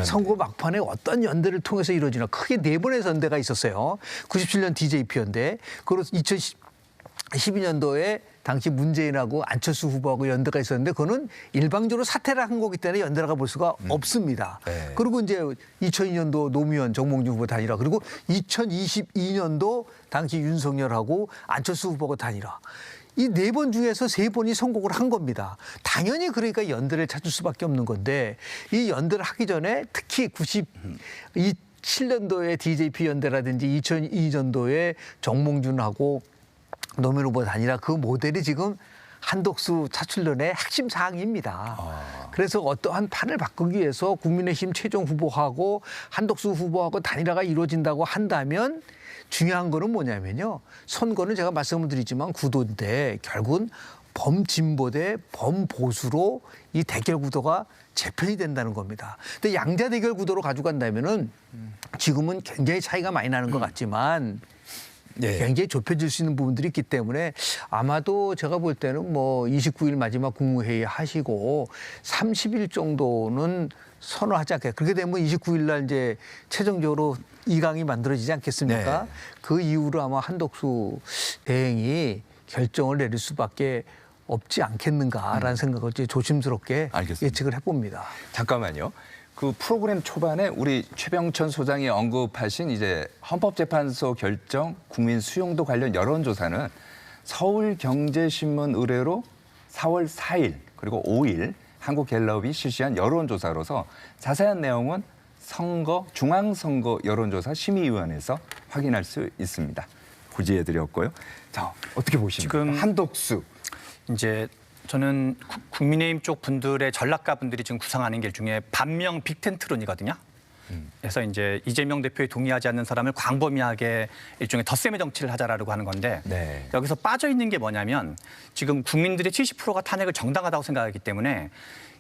선거 막판에 어떤 연대를 통해서 이루어지나 크게 4번의 연대가 있었어요. 97년 DJP 연대, 그리고 2012년도에 당시 문재인하고 안철수 후보하고 연대가 있었는데 그거는 일방적으로 사퇴를 한 거기 때문에 연대라고 볼 수가 없습니다. 네. 그리고 이제 2002년도 노무현, 정몽준 후보 단일화, 그리고 2022년도 당시 윤석열하고 안철수 후보가 단일화. 이 4번 중에서 3번이 성공을 한 겁니다. 당연히 그러니까 연대를 찾을 수밖에 없는 건데 이 연대를 하기 전에 특히 97년도에 DJP 연대라든지 2002년도에 정몽준하고 노무현 후보 단일화 그 모델이 지금 한덕수 차출론의 핵심 사항입니다. 그래서 어떠한 판을 바꾸기 위해서 국민의힘 최종 후보하고 한덕수 후보하고 단일화가 이루어진다고 한다면 중요한 거는 뭐냐면요. 선거는 제가 말씀을 드리지만 구도인데 결국은 범진보 대 범보수로 이 대결 구도가 재편이 된다는 겁니다. 근데 양자 대결 구도로 가져간다면은 지금은 굉장히 차이가 많이 나는 것 같지만 굉장히 좁혀질 수 있는 부분들이 있기 때문에 아마도 제가 볼 때는 뭐 29일 마지막 국무회의 하시고 30일 정도는 선언하지 않겠어요. 그렇게 되면 29일 날 이제 최종적으로 2강이 만들어지지 않겠습니까? 네. 그 이후로 아마 한덕수 대행이 결정을 내릴 수밖에 없지 않겠는가라는 생각을 이제 조심스럽게 예측을 해봅니다. 잠깐만요. 그 프로그램 초반에 우리 최병천 소장이 언급하신 이제 헌법재판소 결정 국민 수용도 관련 여론조사는 서울경제신문 의뢰로 4월 4일 그리고 5일 한국갤럽이 실시한 여론조사로서 자세한 내용은 중앙선거 여론조사 심의위원회에서 확인할 수 있습니다. 고지해드렸고요. 자, 어떻게 보십니까? 지금 한덕수. 이제 저는 국민의힘 쪽 분들의 전략가 분들이 지금 구상하는 길 중에 반명 빅텐트론이거든요. 그래서 이제 이재명 대표에 동의하지 않는 사람을 광범위하게 일종의 덧셈의 정치를 하자라고 하는 건데 네. 여기서 빠져 있는 게 뭐냐면 지금 국민들의 70%가 탄핵을 정당하다고 생각하기 때문에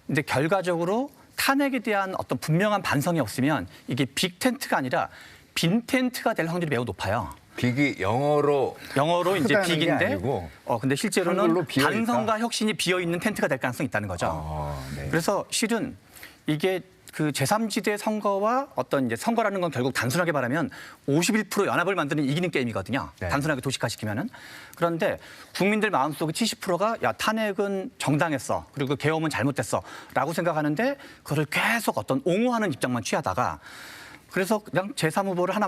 근데 결과적으로 탄핵에 대한 어떤 분명한 반성이 없으면 이게 빅텐트가 아니라 빈텐트가 될 확률이 매우 높아요. 빅이 영어로 이제 빅인데 근데 실제로는 한글로 비어있다. 반성과 혁신이 비어 있는 텐트가 될 가능성이 있다는 거죠. 네. 그래서 실은 이게 그 제3지대 선거와 어떤 이제 선거라는 건 결국 단순하게 말하면 51% 연합을 만드는 이기는 게임이거든요. 네. 단순하게 도식화시키면은. 그런데 국민들 마음속에 70%가 야 탄핵은 정당했어. 그리고 계엄은 잘못됐어라고 생각하는데 그걸 계속 어떤 옹호하는 입장만 취하다가 그래서 그냥 제3 후보를 하나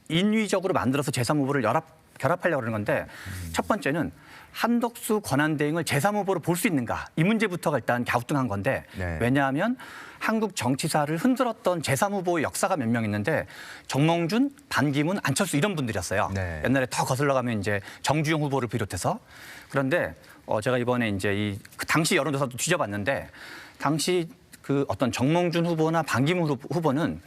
인위적으로 만들어서 제3 후보를 결합하려고 그러는 건데 첫 번째는 한덕수 권한대행을 제3 후보로 볼 수 있는가 이 문제부터가 일단 갸우뚱한 건데 네. 왜냐하면 한국 정치사를 흔들었던 제3 후보의 역사가 몇 명 있는데 정몽준, 반기문, 안철수 이런 분들이었어요. 네. 옛날에 더 거슬러 가면 이제 정주영 후보를 비롯해서 그런데 제가 이번에 이제 그 당시 여론조사도 뒤져봤는데 당시 그 어떤 정몽준 후보나 반기문 후보는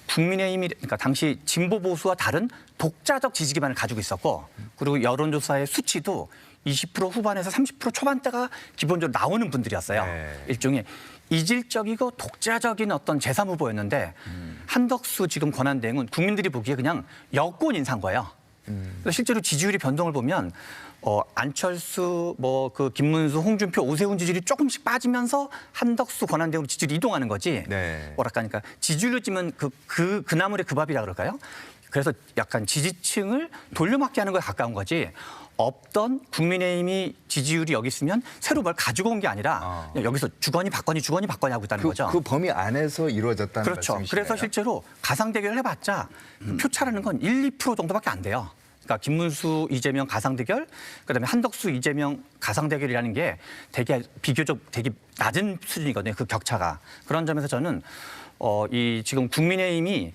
국민의힘이 그러니까 당시 진보 보수와 다른 독자적 지지 기반을 가지고 있었고 그리고 여론조사의 수치도 20% 후반에서 30% 초반대가 기본적으로 나오는 분들이었어요. 네. 일종의 이질적이고 독자적인 어떤 제3 후보였는데 한덕수 지금 권한대행은 국민들이 보기에 그냥 여권 인사인 거예요. 그래서 실제로 지지율이 변동을 보면 안철수, 그 김문수, 홍준표, 오세훈 지지율이 조금씩 빠지면서 한덕수 권한대행으로 지지율이 이동하는 거지. 네. 뭐랄까, 지지율로 찌면 그 나물의 그 밥이라 그럴까요? 그래서 약간 지지층을 돌려막기 하는 거에 가까운 거지. 없던 국민의힘이 지지율이 여기 있으면 새로 뭘 가지고 온 게 아니라 여기서 주거니 받거니 하고 있다는 거죠. 그 범위 안에서 이루어졌다는 그렇죠. 말씀이시네요. 그래서 실제로 가상 대결을 해봤자 표차라는 건 1, 2% 정도밖에 안 돼요. 그러니까 김문수, 이재명 가상 대결, 그다음에 한덕수, 이재명 가상 대결이라는 게 되게 비교적 되게 낮은 수준이거든요. 그 격차가. 그런 점에서 저는 지금 국민의힘이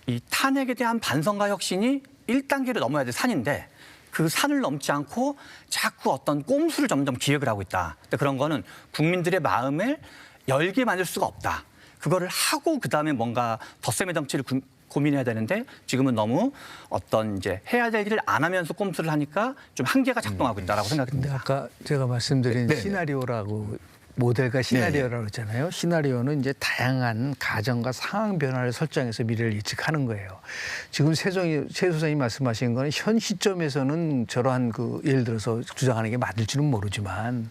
이 탄핵에 대한 반성과 혁신이 1단계로 넘어야 될 산인데 그 산을 넘지 않고 자꾸 어떤 꼼수를 점점 기획을 하고 있다. 근데 그런 거는 국민들의 마음을 열게 만들 수가 없다. 그거를 하고 그다음에 뭔가 덧셈의 정치를 고민해야 되는데 지금은 너무 어떤 이제 해야 될 일을 안 하면서 꼼수를 하니까 좀 한계가 작동하고 있다라고 생각합니다. 아까 제가 말씀드린 시나리오라고 모델과 시나리오라고 했잖아요. 시나리오는 이제 다양한 가정과 상황 변화를 설정해서 미래를 예측하는 거예요. 지금 최 소장님이 말씀하신 건 현 시점에서는 저러한 예를 들어서 주장하는 게 맞을지는 모르지만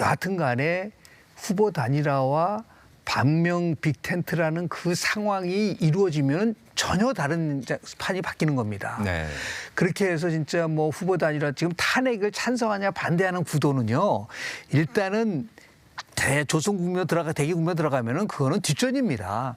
여하튼 간에 후보 단일화와 반명 빅텐트라는 그 상황이 이루어지면 전혀 다른 판이 바뀌는 겁니다. 네. 그렇게 해서 진짜 후보 단일화 지금 탄핵을 찬성하냐 반대하는 구도는요. 일단은 대조선국면 대기국면 들어가면은 그거는 뒷전입니다.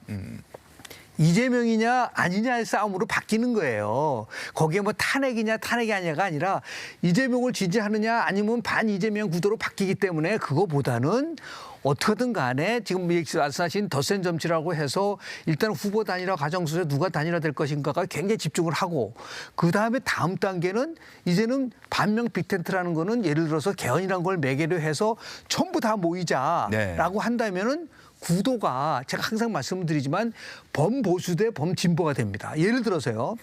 이재명이냐 아니냐의 싸움으로 바뀌는 거예요. 거기에 탄핵이냐 탄핵이 아니냐가 아니라 이재명을 지지하느냐 아니면 반 이재명 구도로 바뀌기 때문에 그거보다는 어떻게든 간에 지금 말씀하신 덧셈 정치라고 해서 일단 후보 단일화 과정 속에서 누가 단일화될 것인가가 굉장히 집중을 하고 그다음에 다음 단계는 이제는 반명 빅텐트라는 거는 예를 들어서 개헌이라는 걸 매개로 해서 전부 다 모이자라고 한다면은 구도가 제가 항상 말씀드리지만 범보수 대 범진보가 됩니다. 예를 들어서요.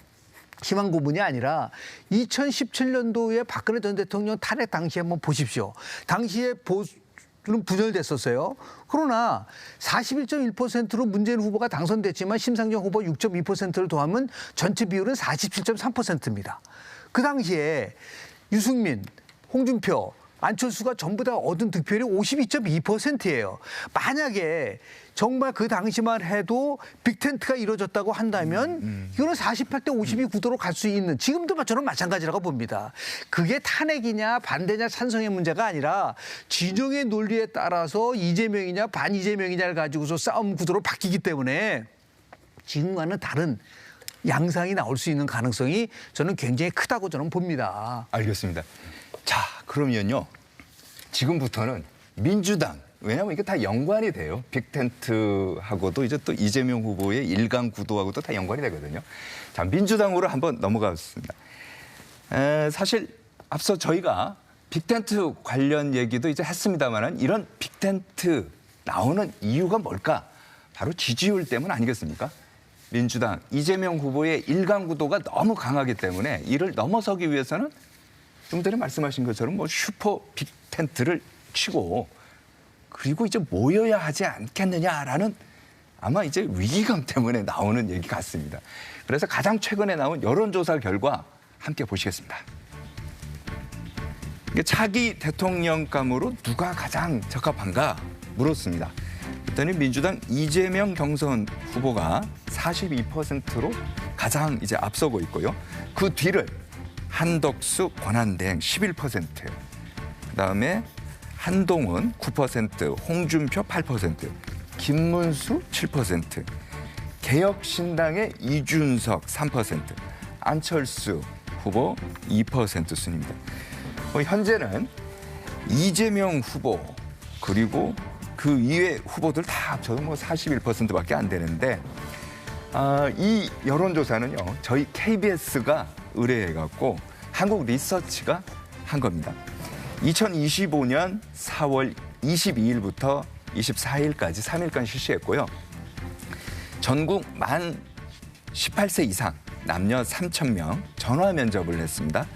희망 고문이 아니라 2017년도에 박근혜 전 대통령 탄핵 당시에 한번 보십시오. 당시에 보수는 분열됐었어요. 그러나 41.1%로 문재인 후보가 당선됐지만 심상정 후보 6.2%를 더하면 전체 비율은 47.3%입니다. 그 당시에 유승민, 홍준표, 안철수가 전부 다 얻은 득표율이 52.2%예요. 만약에 정말 그 당시만 해도 빅텐트가 이루어졌다고 한다면 이거는 48대 52 구도로 갈 수 있는 지금도 저는 마찬가지라고 봅니다. 그게 탄핵이냐 반대냐 찬성의 문제가 아니라 진영의 논리에 따라서 이재명이냐 반 이재명이냐를 가지고서 싸움 구도로 바뀌기 때문에 지금과는 다른 양상이 나올 수 있는 가능성이 저는 굉장히 크다고 저는 봅니다. 알겠습니다. 자, 그러면요. 지금부터는 민주당, 왜냐하면 이게 다 연관이 돼요. 빅텐트하고도 이제 또 이재명 후보의 일강 구도하고도 다 연관이 되거든요. 자, 민주당으로 한번 넘어가겠습니다. 사실 앞서 저희가 빅텐트 관련 얘기도 이제 했습니다만은 이런 빅텐트 나오는 이유가 뭘까? 바로 지지율 때문 아니겠습니까? 민주당 이재명 후보의 일강 구도가 너무 강하기 때문에 이를 넘어서기 위해서는 좀 전에 말씀하신 것처럼 뭐 슈퍼 빅텐트를 치고 그리고 이제 모여야 하지 않겠느냐라는 아마 이제 위기감 때문에 나오는 얘기 같습니다. 그래서 가장 최근에 나온 여론조사 결과 함께 보시겠습니다. 차기 대통령감으로 누가 가장 적합한가 물었습니다. 그랬더니 민주당 이재명 경선 후보가 42%로 가장 이제 앞서고 있고요. 그 뒤를 한덕수 권한대행 11%, 그다음에 한동훈 9%, 홍준표 8%, 김문수 7%, 개혁신당의 이준석 3%, 안철수 후보 2% 순입니다. 현재는 이재명 후보 그리고 그 이외 후보들 다 합쳐도 뭐 41%밖에 안 되는데 이 여론조사는요 저희 KBS가 의뢰해갖고 한국 리서치가 한 겁니다. 2025년 4월 22일부터 24일까지 3일간 실시했고요. 전국 만 18세 이상 남녀 3,000명 전화 면접을 했습니다.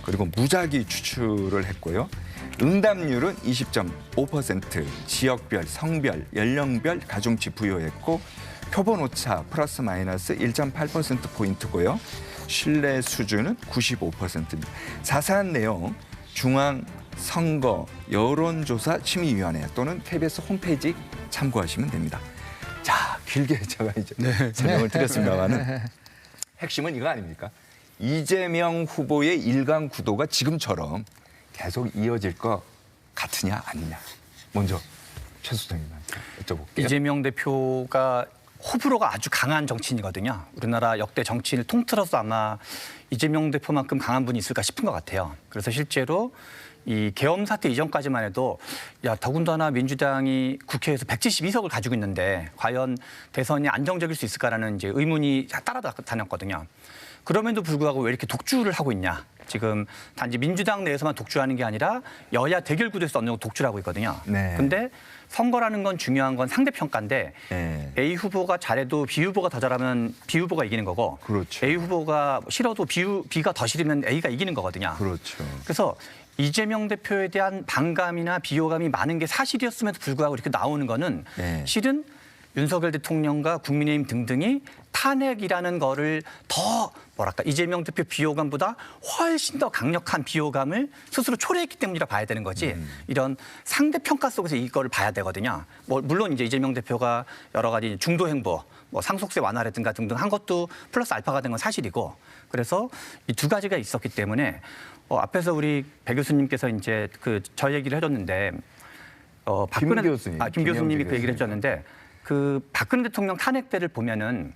그리고 무작위 추출을 했고요. 응답률은 20.5%, 지역별, 성별, 연령별 가중치 부여했고 표본 오차 플러스 마이너스 1.8%포인트고요. 신뢰 수준은 95%입니다. 자세한 내용 중앙선거 여론조사 심의위원회 또는 KBS 홈페이지 참고하시면 됩니다. 자, 길게 제가 이제 설명을 드렸습니다만은 핵심은 이거 아닙니까? 이재명 후보의 일강 구도가 지금처럼 계속 이어질 것 같으냐 아니냐. 먼저 최 소장님한테 여쭤볼게요. 이재명 대표가 호불호가 아주 강한 정치인이거든요. 우리나라 역대 정치인을 통틀어서 아마 이재명 대표만큼 강한 분이 있을까 싶은 것 같아요. 그래서 실제로 이 계엄 사태 이전까지만 해도 더군다나 민주당이 국회에서 172석을 가지고 있는데 과연 대선이 안정적일 수 있을까라는 이제 의문이 따라다녔거든요. 그럼에도 불구하고 왜 이렇게 독주를 하고 있냐. 지금 단지 민주당 내에서만 독주하는 게 아니라 여야 대결 구도에서 어느 정도 독주를 하고 있거든요. 근데 선거라는 건 중요한 건 상대평가인데 A 후보가 잘해도 B 후보가 더 잘하면 B 후보가 이기는 거고 그렇죠. A 후보가 싫어도 B가 더 싫으면 A가 이기는 거거든요. 그렇죠. 그래서 이재명 대표에 대한 반감이나 비호감이 많은 게 사실이었음에도 불구하고 이렇게 나오는 거는 실은 윤석열 대통령과 국민의힘 등등이 탄핵이라는 거를 더 이재명 대표 비호감보다 훨씬 더 강력한 비호감을 스스로 초래했기 때문이라 봐야 되는 거지. 이런 상대평가 속에서 이거를 봐야 되거든요. 물론 이제 이재명 대표가 여러 가지 중도 행보, 상속세 완화라든가 등등 한 것도 플러스 알파가 된 건 사실이고 그래서 이 두 가지가 있었기 때문에 앞에서 우리 배 교수님께서 이제 저 얘기를 해줬는데 김 교수님이 그 얘기를 해줬는데 그 박근혜 대통령 탄핵 때를 보면은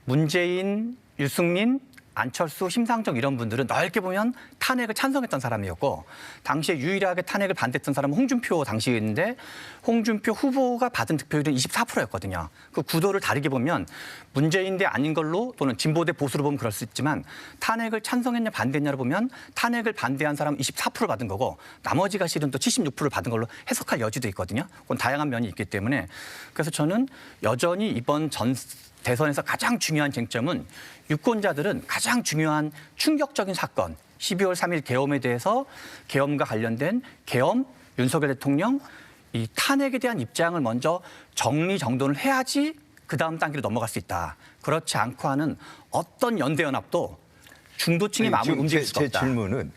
문재인, 유승민, 안철수, 심상정 이런 분들은 넓게 보면 탄핵을 찬성했던 사람이었고 당시에 유일하게 탄핵을 반대했던 사람은 홍준표 당시였는데 홍준표 후보가 받은 득표율은 24%였거든요. 그 구도를 다르게 보면 문재인 대 아닌 걸로 또는 진보 대 보수로 보면 그럴 수 있지만 탄핵을 찬성했냐 반대했냐로 보면 탄핵을 반대한 사람은 24% 받은 거고 나머지가 실은 또 76%를 받은 걸로 해석할 여지도 있거든요. 그건 다양한 면이 있기 때문에 그래서 저는 여전히 이번 대선에서 가장 중요한 쟁점은 유권자들은 가장 중요한 충격적인 사건 12월 3일 계엄에 대해서 계엄과 관련된 계엄, 윤석열 대통령 이 탄핵에 대한 입장을 먼저 정리정돈을 해야지 그다음 단계로 넘어갈 수 있다. 그렇지 않고 하는 어떤 연대연합도 중도층의 마음을 움직일 수가 없다. 제 질문은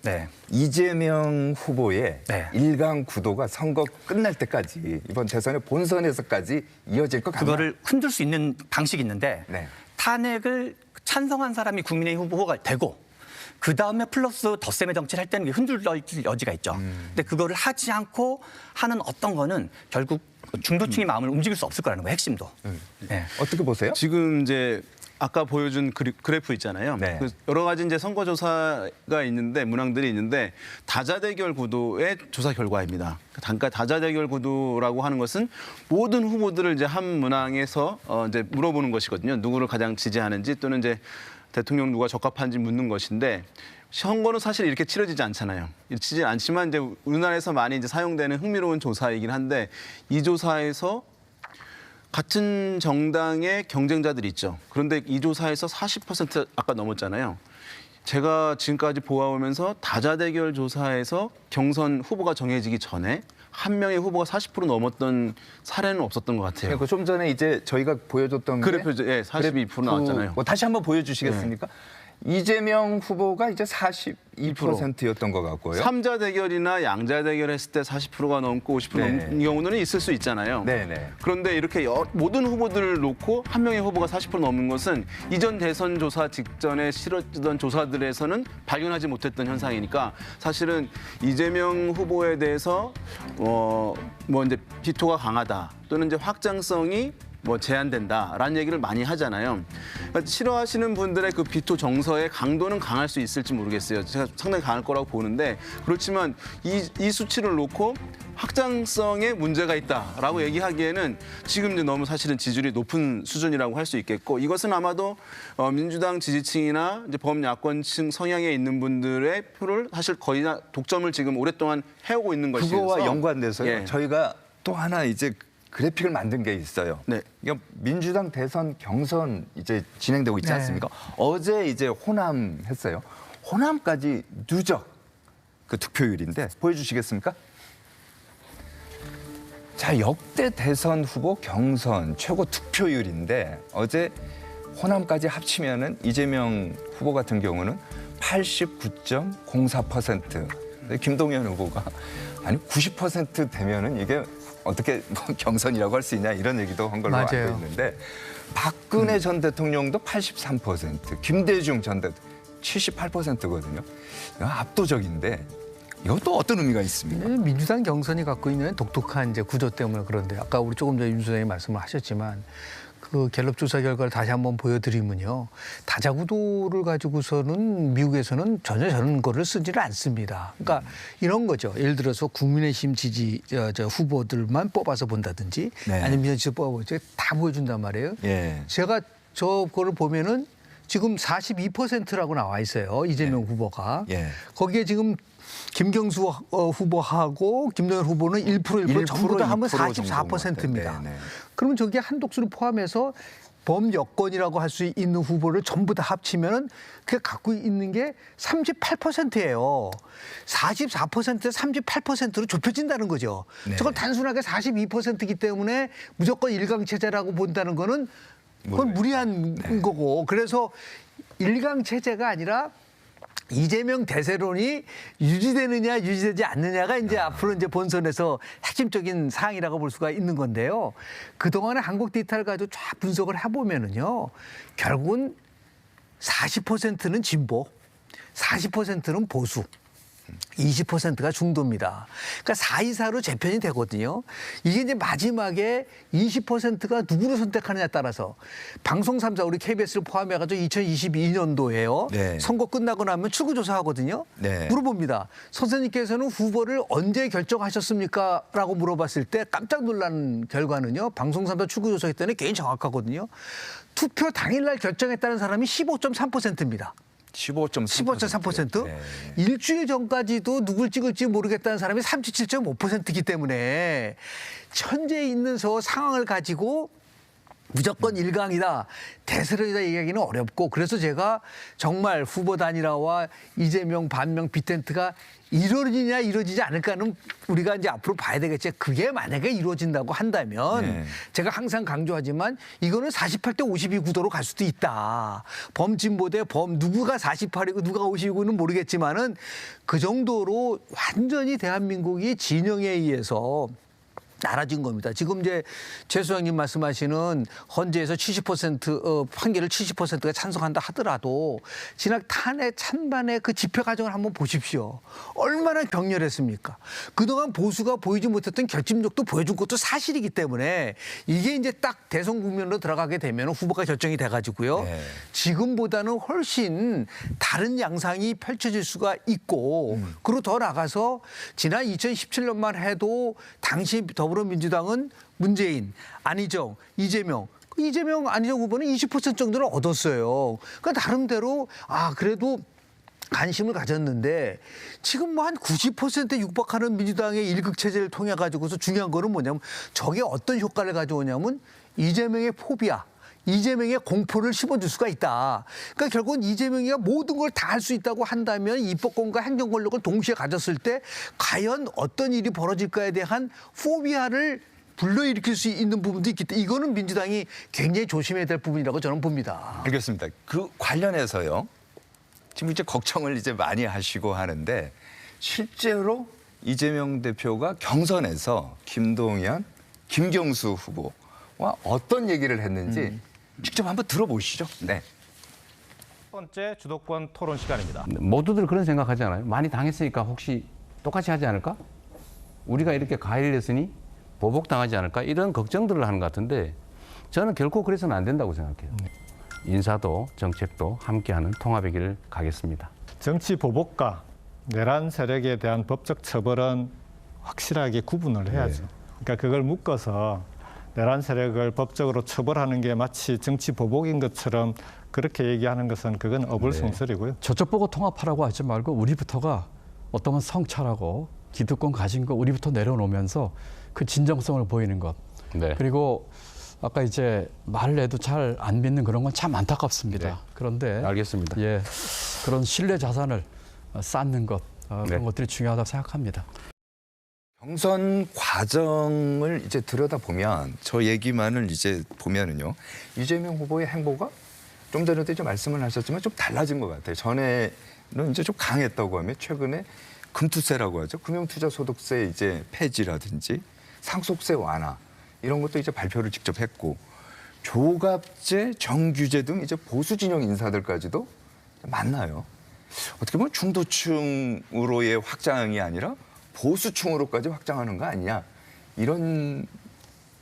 이재명 후보의 일강 구도가 선거 끝날 때까지 이번 대선의 본선에서까지 이어질 것 같나요? 그거를 흔들 수 있는 방식이 있는데 탄핵을 찬성한 사람이 국민의힘 후보가 되고 그다음에 플러스 덧셈의 정치를 할 때는 흔들 여지가 있죠. 근데 그거를 하지 않고 하는 어떤 거는 결국 중도층의 마음을 움직일 수 없을 거라는 거예요. 핵심도. 어떻게 보세요? 지금 이제 아까 보여준 그래프 있잖아요. 그 여러 가지 이제 선거조사가 있는데 문항들이 있는데 다자대결 구도의 조사 결과입니다. 그러니까 다자대결 구도라고 하는 것은 모든 후보들을 이제 한 문항에서 이제 물어보는 것이거든요. 누구를 가장 지지하는지 또는 이제 대통령 누가 적합한지 묻는 것인데 선거는 사실 이렇게 치러지지 않잖아요. 치러지지 않지만 이제 우리나라에서 많이 이제 사용되는 흥미로운 조사이긴 한데 이 조사에서 같은 정당의 경쟁자들이 있죠. 그런데 이 조사에서 40% 아까 넘었잖아요. 제가 지금까지 보아오면서 다자대결 조사에서 경선 후보가 정해지기 전에 한 명의 후보가 40% 넘었던 사례는 없었던 것 같아요. 그러니까 좀 전에 이제 저희가 보여줬던 그래프죠. 예, 42% 나왔잖아요. 뭐 다시 한번 보여주시겠습니까? 이재명 후보가 이제 42%였던 것 같고요. 3자 대결이나 양자 대결 했을 때 40%가 넘고 50% 넘는 경우는 있을 수 있잖아요. 네네. 그런데 이렇게 모든 후보들을 놓고 한 명의 후보가 40% 넘는 것은 이전 대선 조사 직전에 치러지던 조사들에서는 발견하지 못했던 현상이니까 사실은 이재명 후보에 대해서 뭐 이제 비토가 강하다 또는 이제 확장성이 뭐 제한된다라는 얘기를 많이 하잖아요. 그러니까 싫어하시는 분들의 그 비토 정서의 강도는 강할 수 있을지 모르겠어요. 제가 상당히 강할 거라고 보는데 그렇지만 이 수치를 놓고 확장성에 문제가 있다라고 얘기하기에는 지금 이제 너무 사실은 지지율이 높은 수준이라고 할 수 있겠고 이것은 아마도 민주당 지지층이나 이제 범야권층 성향에 있는 분들의 표를 사실 거의 다 독점을 지금 오랫동안 해오고 있는 것이어서 그거와 연관돼서요. 저희가 또 하나 이제 그래픽을 만든 게 있어요. 네. 그러니까 민주당 대선 경선 이제 진행되고 있지 않습니까? 어제 이제 호남 했어요. 호남까지 누적 그 득표율인데 보여주시겠습니까? 자, 역대 대선 후보 경선 최고 득표율인데 어제 호남까지 합치면은 이재명 후보 같은 경우는 89.04%. 김동연 후보가 아니 90% 되면은 이게 어떻게 뭐 경선이라고 할 수 있냐 이런 얘기도 한 걸로 알고 있는데 박근혜 전 대통령도 83%, 김대중 전 대통령 78%거든요. 압도적인데 이것도 어떤 의미가 있습니까? 민주당 경선이 갖고 있는 독특한 이제 구조 때문에 그런데 아까 우리 조금 전에 윤 소장님 말씀을 하셨지만 그 갤럽 조사 결과를 다시 한번 보여드리면요. 다자구도를 가지고서는 미국에서는 전혀 저런 거를 쓰지를 않습니다. 그러니까 이런 거죠. 예를 들어서 국민의힘 지지 후보들만 뽑아서 본다든지 아니면 민주당 뽑아보죠. 다 보여준단 말이에요. 제가 저거를 보면은 지금 42%라고 나와 있어요. 이재명 후보가. 거기에 지금 김경수 후보하고 김동연 후보는 1% 전부 다 하면 44%입니다. 그러면 저게 한독수를 포함해서 범여권이라고 할 수 있는 후보를 전부 다 합치면 그게 갖고 있는 게 38%예요. 44%에 38%로 좁혀진다는 거죠. 저걸 단순하게 42%이기 때문에 무조건 일강체제라고 본다는 거는 그건 무리한 거고. 그래서 일강체제가 아니라 이재명 대세론이 유지되느냐 유지되지 않느냐가 이제 앞으로 이제 본선에서 핵심적인 사항이라고 볼 수가 있는 건데요. 그동안의 한국 데이터를 가지고 쫙 분석을 해보면은요. 결국은 40%는 진보, 40%는 보수. 20%가 중도입니다. 그러니까 4-2-4로 재편이 되거든요. 이게 이제 마지막에 20%가 누구를 선택하느냐에 따라서 방송 3사 우리 KBS를 포함해가지고 2022년도에요. 선거 끝나고 나면 출구조사하거든요. 물어봅니다. 선생님께서는 후보를 언제 결정하셨습니까? 라고 물어봤을 때 깜짝 놀란 결과는요. 방송 3사 출구조사했기 때문에 굉장히 정확하거든요. 투표 당일날 결정했다는 사람이 15.3%입니다. 15.3%? 일주일 전까지도 누굴 찍을지 모르겠다는 사람이 37.5%이기 때문에 현재 있는 상황을 가지고 무조건 일강이다, 대세론이다 얘기하기는 어렵고 그래서 제가 정말 후보 단일화와 이재명 반명 빅텐트가 이루어지냐 이루어지지 않을까는 우리가 이제 앞으로 봐야 되겠지. 그게 만약에 이루어진다고 한다면 제가 항상 강조하지만 이거는 48대 52 구도로 갈 수도 있다. 범진보 대 범 누구가 48이고 누가 52고는 모르겠지만은 그 정도로 완전히 대한민국이 진영에 의해서 나라진 겁니다. 지금 이제 최 소장님 말씀하시는 헌재에서 70% 판결을 70%가 찬성한다 하더라도 지난 탄핵 찬반의 그 집회 과정을 한번 보십시오. 얼마나 격렬했습니까? 그동안 보수가 보이지 못했던 결집력도 보여준 것도 사실이기 때문에 이게 이제 딱 대선 국면으로 들어가게 되면 후보가 결정이 돼가지고요. 지금보다는 훨씬 다른 양상이 펼쳐질 수가 있고 그리고 더 나가서 지난 2017년만 해도 당시 더불어민주당은 문재인, 안희정, 이재명, 안희정 후보는 20% 정도를 얻었어요. 그러니까 나름대로 그래도 관심을 가졌는데 지금 뭐 한 90%에 육박하는 민주당의 일극 체제를 통해 가지고서 중요한 거는 뭐냐면 저게 어떤 효과를 가져오냐면 이재명의 포비아, 이재명의 공포를 심어줄 수가 있다. 그러니까 결국은 이재명이가 모든 걸 다 할 수 있다고 한다면 입법권과 행정 권력을 동시에 가졌을 때 과연 어떤 일이 벌어질까에 대한 포비아를 불러일으킬 수 있는 부분도 있기 때문에 이거는 민주당이 굉장히 조심해야 될 부분이라고 저는 봅니다. 알겠습니다. 그 관련해서요. 지금 이제 걱정을 이제 많이 하시고 하는데 실제로 이재명 대표가 경선에서 김동연, 김경수 후보와 어떤 얘기를 했는지 직접 한번 들어보시죠. 네. 첫 번째 주도권 토론 시간입니다. 모두들 그런 생각하지 않아요? 많이 당했으니까 혹시 똑같이 하지 않을까? 우리가 이렇게 가해를 했으니 보복당하지 않을까? 이런 걱정들을 하는 것 같은데 저는 결코 그래서는 안 된다고 생각해요. 인사도 정책도 함께하는 통합의 길을 가겠습니다. 정치 보복과 내란 세력에 대한 법적 처벌은 확실하게 구분을 해야죠. 그러니까 그걸 묶어서 내란 세력을 법적으로 처벌하는 게 마치 정치 보복인 것처럼 그렇게 얘기하는 것은 그건 어불성설이고요. 저쪽 보고 통합하라고 하지 말고 우리부터가 어떤 건 성찰하고 기득권 가진 거 우리부터 내려놓으면서 그 진정성을 보이는 것. 그리고 아까 이제 말을 해도 잘 안 믿는 그런 건 참 안타깝습니다. 그런데 알겠습니다. 예, 그런 신뢰 자산을 쌓는 것 그런 것들이 중요하다고 생각합니다. 경선 과정을 이제 들여다보면 저 얘기만을 이제 보면은요. 이재명 후보의 행보가 좀 전에도 이제 말씀을 하셨지만 좀 달라진 것 같아요. 전에는 이제 좀 강했다고 하면 최근에 금투세라고 하죠. 금융투자소득세 이제 폐지라든지 상속세 완화 이런 것도 이제 발표를 직접 했고 조갑제, 정규제 등 이제 보수 진영 인사들까지도 만나요. 어떻게 보면 중도층으로의 확장이 아니라 보수층으로까지 확장하는 거 아니냐 이런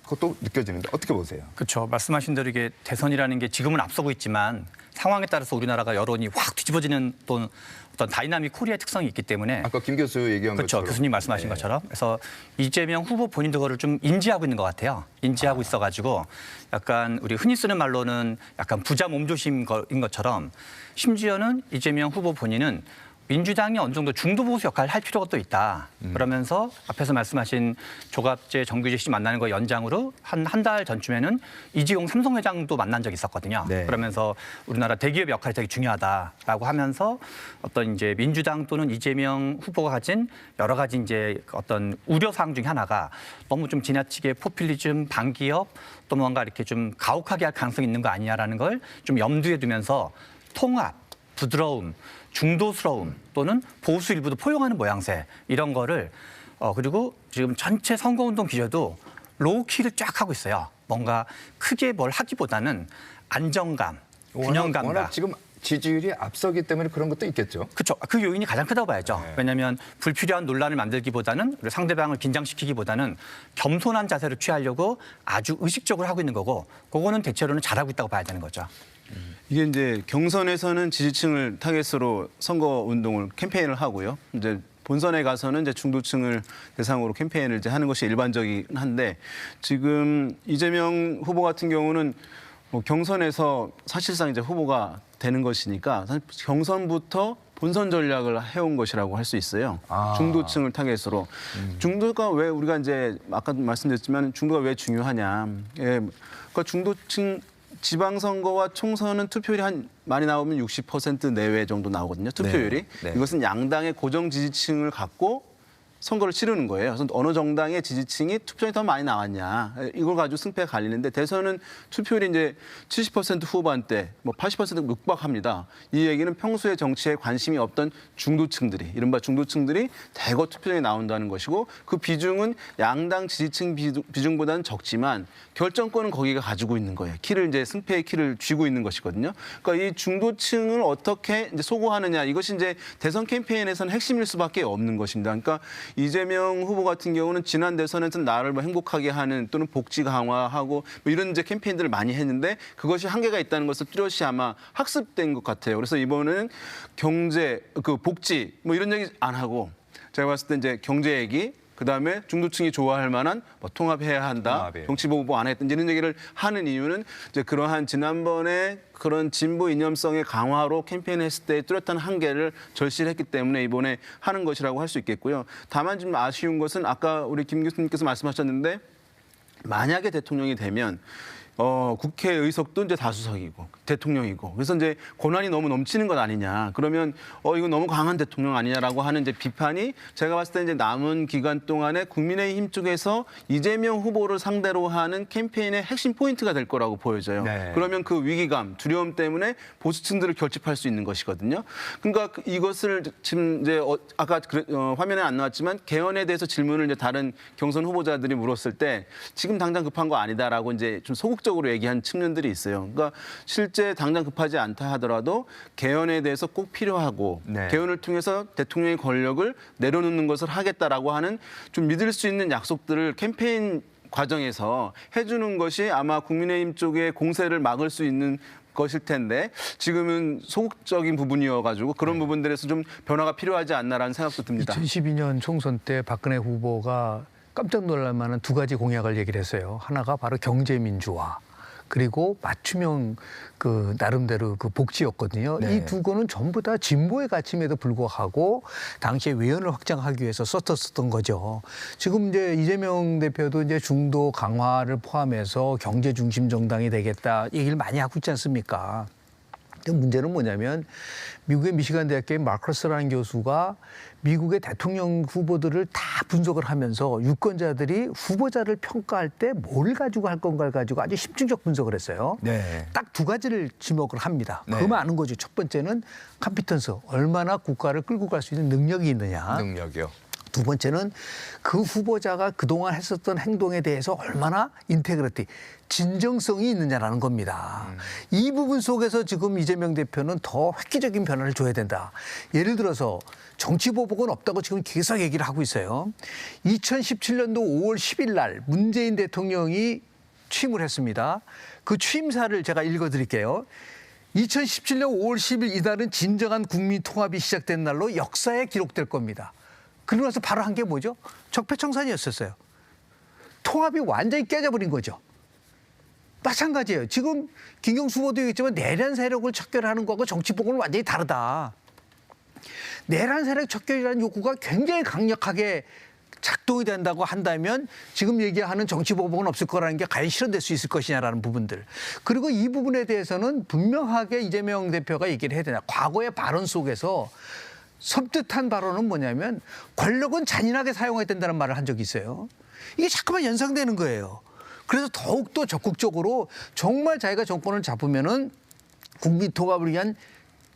것도 느껴지는데 어떻게 보세요? 그렇죠. 말씀하신 대로 이게 대선이라는 게 지금은 앞서고 있지만 상황에 따라서 우리나라가 여론이 확 뒤집어지는 또 어떤 다이나믹 코리아의 특성이 있기 때문에 아까 김 교수 얘기한 그렇죠. 것처럼 교수님 말씀하신 것처럼 그래서 이재명 후보 본인도 그거를 좀 인지하고 있는 것 같아요. 인지하고 있어가지고 약간 우리 흔히 쓰는 말로는 약간 부자 몸조심인 것처럼 심지어는 이재명 후보 본인은 민주당이 어느 정도 중도 보수 역할을 할 필요가 또 있다. 그러면서 앞에서 말씀하신 조갑제, 정규제 씨 만나는 거 연장으로 한 달 전쯤에는 이지용 삼성 회장도 만난 적이 있었거든요. 그러면서 우리나라 대기업 역할이 되게 중요하다라고 하면서 어떤 이제 민주당 또는 이재명 후보가 가진 여러 가지 이제 어떤 우려사항 중에 하나가 너무 좀 지나치게 포퓰리즘, 반기업 또 뭔가 이렇게 좀 가혹하게 할 가능성이 있는 거 아니냐라는 걸 좀 염두에 두면서 통합, 부드러움, 중도스러움 또는 보수 일부도 포용하는 모양새 이런 거를 그리고 지금 전체 선거운동 기조도 로우키를 쫙 하고 있어요. 뭔가 크게 뭘 하기보다는 안정감, 균형감과 워낙 지금 지지율이 앞서기 때문에 그런 것도 있겠죠. 그렇죠. 그 요인이 가장 크다고 봐야죠. 왜냐하면 불필요한 논란을 만들기보다는 상대방을 긴장시키기보다는 겸손한 자세를 취하려고 아주 의식적으로 하고 있는 거고 그거는 대체로는 잘하고 있다고 봐야 되는 거죠. 이게 이제 경선에서는 지지층을 타겟으로 선거 운동을 캠페인을 하고요. 이제 본선에 가서는 이제 중도층을 대상으로 캠페인을 이제 하는 것이 일반적이긴 한데 지금 이재명 후보 같은 경우는 뭐 경선에서 사실상 이제 후보가 되는 것이니까 사실 경선부터 본선 전략을 해온 것이라고 할 수 있어요. 중도층을 타겟으로. 중도가 왜 우리가 이제 아까 말씀드렸지만 중도가 왜 중요하냐. 그러니까 중도층 지방선거와 총선은 투표율이 한 많이 나오면 60% 내외 정도 나오거든요. 투표율이. 이것은 양당의 고정 지지층을 갖고 선거를 치르는 거예요. 그래서 어느 정당의 지지층이 투표율이 더 많이 나왔냐. 이걸 가지고 승패가 갈리는데 대선은 투표율이 이제 70% 후반대, 뭐 80% 육박합니다. 이 얘기는 평소에 정치에 관심이 없던 중도층들이, 이른바 중도층들이 대거 투표장에 나온다는 것이고 그 비중은 양당 지지층 비중보다는 적지만 결정권은 거기가 가지고 있는 거예요. 키를 이제 승패의 키를 쥐고 있는 것이거든요. 그러니까 이 중도층을 어떻게 이제 소구하느냐 이것이 이제 대선 캠페인에서는 핵심일 수밖에 없는 것입니다. 그러니까 이재명 후보 같은 경우는 지난 대선에서 나를 뭐 행복하게 하는 또는 복지 강화하고 뭐 이런 이제 캠페인들을 많이 했는데 그것이 한계가 있다는 것을 뚜렷이 아마 학습된 것 같아요. 그래서 이번에는 경제, 그 복지 뭐 이런 얘기 안 하고 제가 봤을 때 이제 경제 얘기 그다음에 중도층이 좋아할 만한 뭐 통합해야 한다, 정치보복 안 했든지 이런 얘기를 하는 이유는 이제 그러한 지난번에 그런 진보 이념성의 강화로 캠페인했을 때 뚜렷한 한계를 절실했기 때문에 이번에 하는 것이라고 할 수 있겠고요. 다만 좀 아쉬운 것은 아까 우리 김 교수님께서 말씀하셨는데 만약에 대통령이 되면 국회 의석도 이제 다수석이고 대통령이고 그래서 이제 권한이 너무 넘치는 것 아니냐. 그러면 이거 너무 강한 대통령 아니냐라고 하는 이제 비판이 제가 봤을 때 이제 남은 기간 동안에 국민의힘 쪽에서 이재명 후보를 상대로 하는 캠페인의 핵심 포인트가 될 거라고 보여져요. 네. 그러면 그 위기감, 두려움 때문에 보수층들을 결집할 수 있는 것이거든요. 그러니까 이것을 지금 이제 아까 화면에 안 나왔지만 개헌에 대해서 질문을 이제 다른 경선 후보자들이 물었을 때 지금 당장 급한 거 아니다라고 이제 좀 소극적으로 얘기한 측면들이 있어요. 그러니까 실제 당장 급하지 않다 하더라도 개헌에 대해서 꼭 필요하고 개헌을 통해서 대통령의 권력을 내려놓는 것을 하겠다라고 하는 좀 믿을 수 있는 약속들을 캠페인 과정에서 해주는 것이 아마 국민의힘 쪽의 공세를 막을 수 있는 것일 텐데 지금은 소극적인 부분이어가지고 그런 부분들에서 좀 변화가 필요하지 않나라는 생각도 듭니다. 2012년 총선 때 박근혜 후보가 깜짝 놀랄 만한 두 가지 공약을 얘기를 했어요. 하나가 바로 경제민주화. 그리고 맞춤형 그 나름대로 그 복지였거든요. 네. 이 두 거는 전부 다 진보의 가침에도 불구하고 당시에 외연을 확장하기 위해서 썼던 거죠. 지금 이제 이재명 대표도 이제 중도 강화를 포함해서 경제 중심 정당이 되겠다 얘기를 많이 하고 있지 않습니까? 근데 문제는 뭐냐면 미국의 미시간 대학교의 마커스라는 교수가 미국의 대통령 후보들을 다 분석을 하면서 유권자들이 후보자를 평가할 때 뭘 가지고 할 건가를 가지고 아주 심층적 분석을 했어요. 네. 딱 두 가지를 지목을 합니다. 네. 그만 아는 거죠. 첫 번째는 컴피턴스, 얼마나 국가를 끌고 갈 수 있는 능력이 있느냐. 능력이요. 두 번째는 그 후보자가 그동안 했었던 행동에 대해서 얼마나 인테그리티, 진정성이 있느냐라는 겁니다. 이 부분 속에서 지금 이재명 대표는 더 획기적인 변화를 줘야 된다. 예를 들어서 정치보복은 없다고 지금 계속 얘기를 하고 있어요. 2017년도 5월 10일 날 문재인 대통령이 취임을 했습니다. 그 취임사를 제가 읽어드릴게요. 2017년 5월 10일 이날은 진정한 국민 통합이 시작된 날로 역사에 기록될 겁니다. 그러고 나서 바로 한 게 뭐죠? 적폐청산이었었어요. 통합이 완전히 깨져버린 거죠. 마찬가지예요. 지금 김경수 후보도 얘기했지만 내란 세력을 척결하는 거하고 정치보복은 완전히 다르다. 내란 세력 척결이라는 욕구가 굉장히 강력하게 작동이 된다고 한다면 지금 얘기하는 정치보복은 없을 거라는 게 과연 실현될 수 있을 것이냐라는 부분들. 그리고 이 부분에 대해서는 분명하게 이재명 대표가 얘기를 해야 되나. 과거의 발언 속에서 섬뜩한 발언은 뭐냐면 권력은 잔인하게 사용해야 된다는 말을 한 적이 있어요. 이게 자꾸만 연상되는 거예요. 그래서 더욱더 적극적으로 정말 자기가 정권을 잡으면은 국민 통합을 위한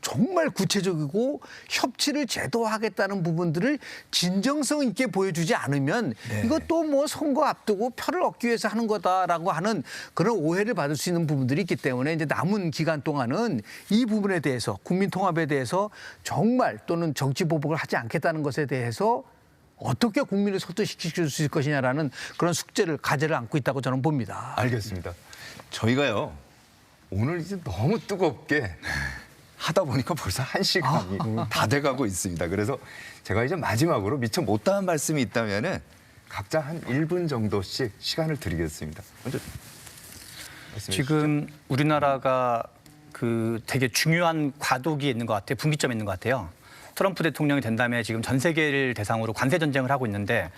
정말 구체적이고 협치를 제도화하겠다는 부분들을 진정성 있게 보여주지 않으면 이것도 뭐 선거 앞두고 표를 얻기 위해서 하는 거다라고 하는 그런 오해를 받을 수 있는 부분들이 있기 때문에 이제 남은 기간 동안은 이 부분에 대해서 국민 통합에 대해서 정말 또는 정치 보복을 하지 않겠다는 것에 대해서 어떻게 국민을 소통시킬 수 있을 것이냐라는 그런 숙제를 과제를 안고 있다고 저는 봅니다. 알겠습니다. 저희가요 오늘 이제 너무 뜨겁게 하다 보니까 벌써 1시간이 다 돼가고 있습니다. 그래서 제가 이제 마지막으로 미처 못다한 말씀이 있다면은 각자 한 1분 정도씩 시간을 드리겠습니다. 먼저 말씀해 지금 주시죠. 우리나라가 그 되게 중요한 과도기에 있는 것 같아요. 분기점에 있는 것 같아요. 트럼프 대통령이 된 다음에 지금 전 세계를 대상으로 관세 전쟁을 하고 있는데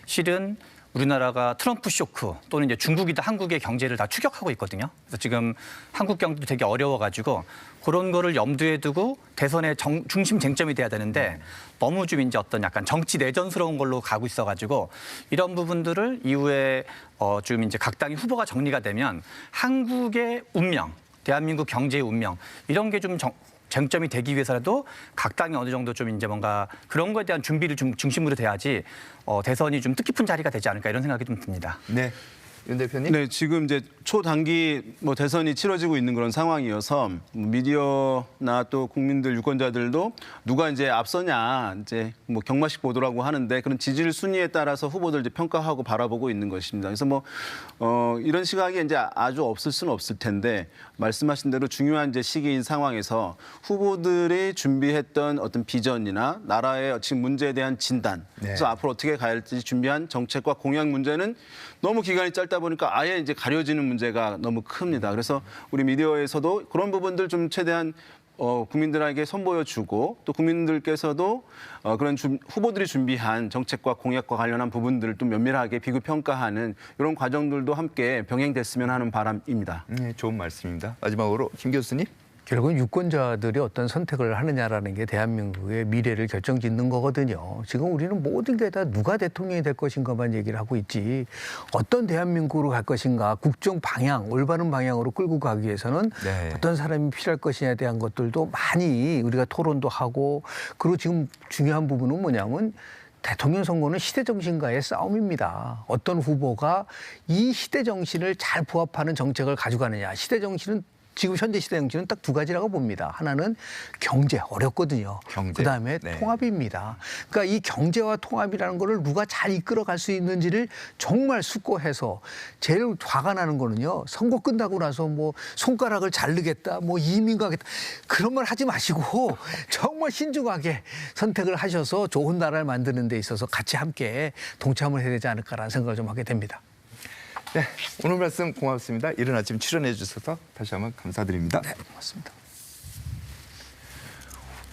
실은 우리나라가 트럼프 쇼크 또는 이제 중국이다 한국의 경제를 다 추격하고 있거든요. 그래서 지금 한국 경제도 되게 어려워가지고 그런 거를 염두에 두고 대선의 중심 쟁점이 돼야 되는데 너무 좀 이제 어떤 약간 정치 내전스러운 걸로 가고 있어가지고 이런 부분들을 이후에 좀 이제 각 당의 후보가 정리가 되면 한국의 운명, 대한민국 경제의 운명 이런 게 좀 쟁점이 되기 위해서라도 각 당이 어느 정도 좀 이제 뭔가 그런 거에 대한 준비를 좀 중심으로 돼야지 대선이 좀 뜻깊은 자리가 되지 않을까 이런 생각이 좀 듭니다. 네, 윤 대표님? 네, 지금 이제 초단기 뭐 대선이 치러지고 있는 그런 상황이어서 미디어나 또 국민들 유권자들도 누가 이제 앞서냐 이제 뭐 경마식 보도라고 하는데 그런 지지율 순위에 따라서 후보들 이제 평가하고 바라보고 있는 것입니다. 그래서 뭐 이런 시각이 이제 아주 없을 수는 없을 텐데 말씀하신 대로 중요한 이제 시기인 상황에서 후보들이 준비했던 어떤 비전이나 나라의 지금 문제에 대한 진단, 그래서 앞으로 어떻게 가야 할지 준비한 정책과 공약 문제는 너무 기간이 짧다 보니까 아예 이제 가려지는 문제가 너무 큽니다. 그래서 우리 미디어에서도 그런 부분들 좀 최대한 국민들에게 선보여주고 또 국민들께서도 그런 후보들이 준비한 정책과 공약과 관련한 부분들을 좀 면밀하게 비교평가하는 이런 과정들도 함께 병행됐으면 하는 바람입니다. 네, 좋은 말씀입니다. 마지막으로 김 교수님. 결국은 유권자들이 어떤 선택을 하느냐라는 게 대한민국의 미래를 결정짓는 거거든요. 지금 우리는 모든 게 다 누가 대통령이 될 것인가만 얘기를 하고 있지 어떤 대한민국으로 갈 것인가 국정 방향, 올바른 방향으로 끌고 가기 위해서는 어떤 사람이 필요할 것이냐에 대한 것들도 많이 우리가 토론도 하고 그리고 지금 중요한 부분은 뭐냐면 대통령 선거는 시대정신과의 싸움입니다. 어떤 후보가 이 시대정신을 잘 부합하는 정책을 가져가느냐. 시대정신은 지금 현재 시대 정치는 딱 두 가지라고 봅니다. 하나는 경제, 어렵거든요. 그다음에 통합입니다. 그러니까 이 경제와 통합이라는 거를 누가 잘 이끌어갈 수 있는지를 정말 숙고해서 제일 화가 나는 거는요. 선거 끝나고 나서 뭐 손가락을 자르겠다, 뭐 이민 가겠다 그런 말 하지 마시고 정말 신중하게 선택을 하셔서 좋은 나라를 만드는 데 있어서 같이 함께 동참을 해야 되지 않을까라는 생각을 좀 하게 됩니다. 네, 오늘 말씀 고맙습니다. 이른 아침 출연해 주셔서 다시 한번 감사드립니다. 네, 고맙습니다.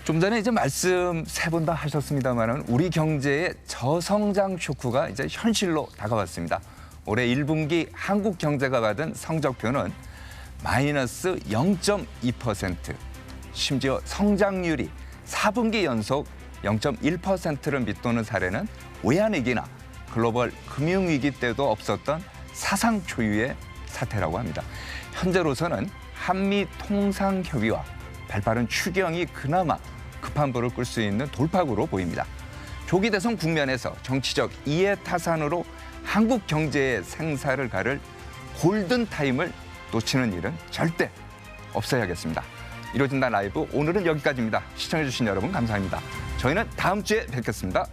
좀 전에 이제 말씀 세 번 다 하셨습니다만은 우리 경제의 저성장 쇼크가 이제 현실로 다가왔습니다. 올해 1분기 한국 경제가 받은 성적표는 마이너스 0.2%, 심지어 성장률이 4분기 연속 0.1%를 밑도는 사례는 외환위기나 글로벌 금융위기 때도 없었던 사상 초유의 사태라고 합니다. 현재로서는 한미 통상협의와 발빠른 추경이 그나마 급한 불을 끌 수 있는 돌파구로 보입니다. 조기 대선 국면에서 정치적 이해타산으로 한국 경제의 생사를 가를 골든타임을 놓치는 일은 절대 없어야겠습니다. 이루어진다 라이브 오늘은 여기까지입니다. 시청해주신 여러분 감사합니다. 저희는 다음 주에 뵙겠습니다.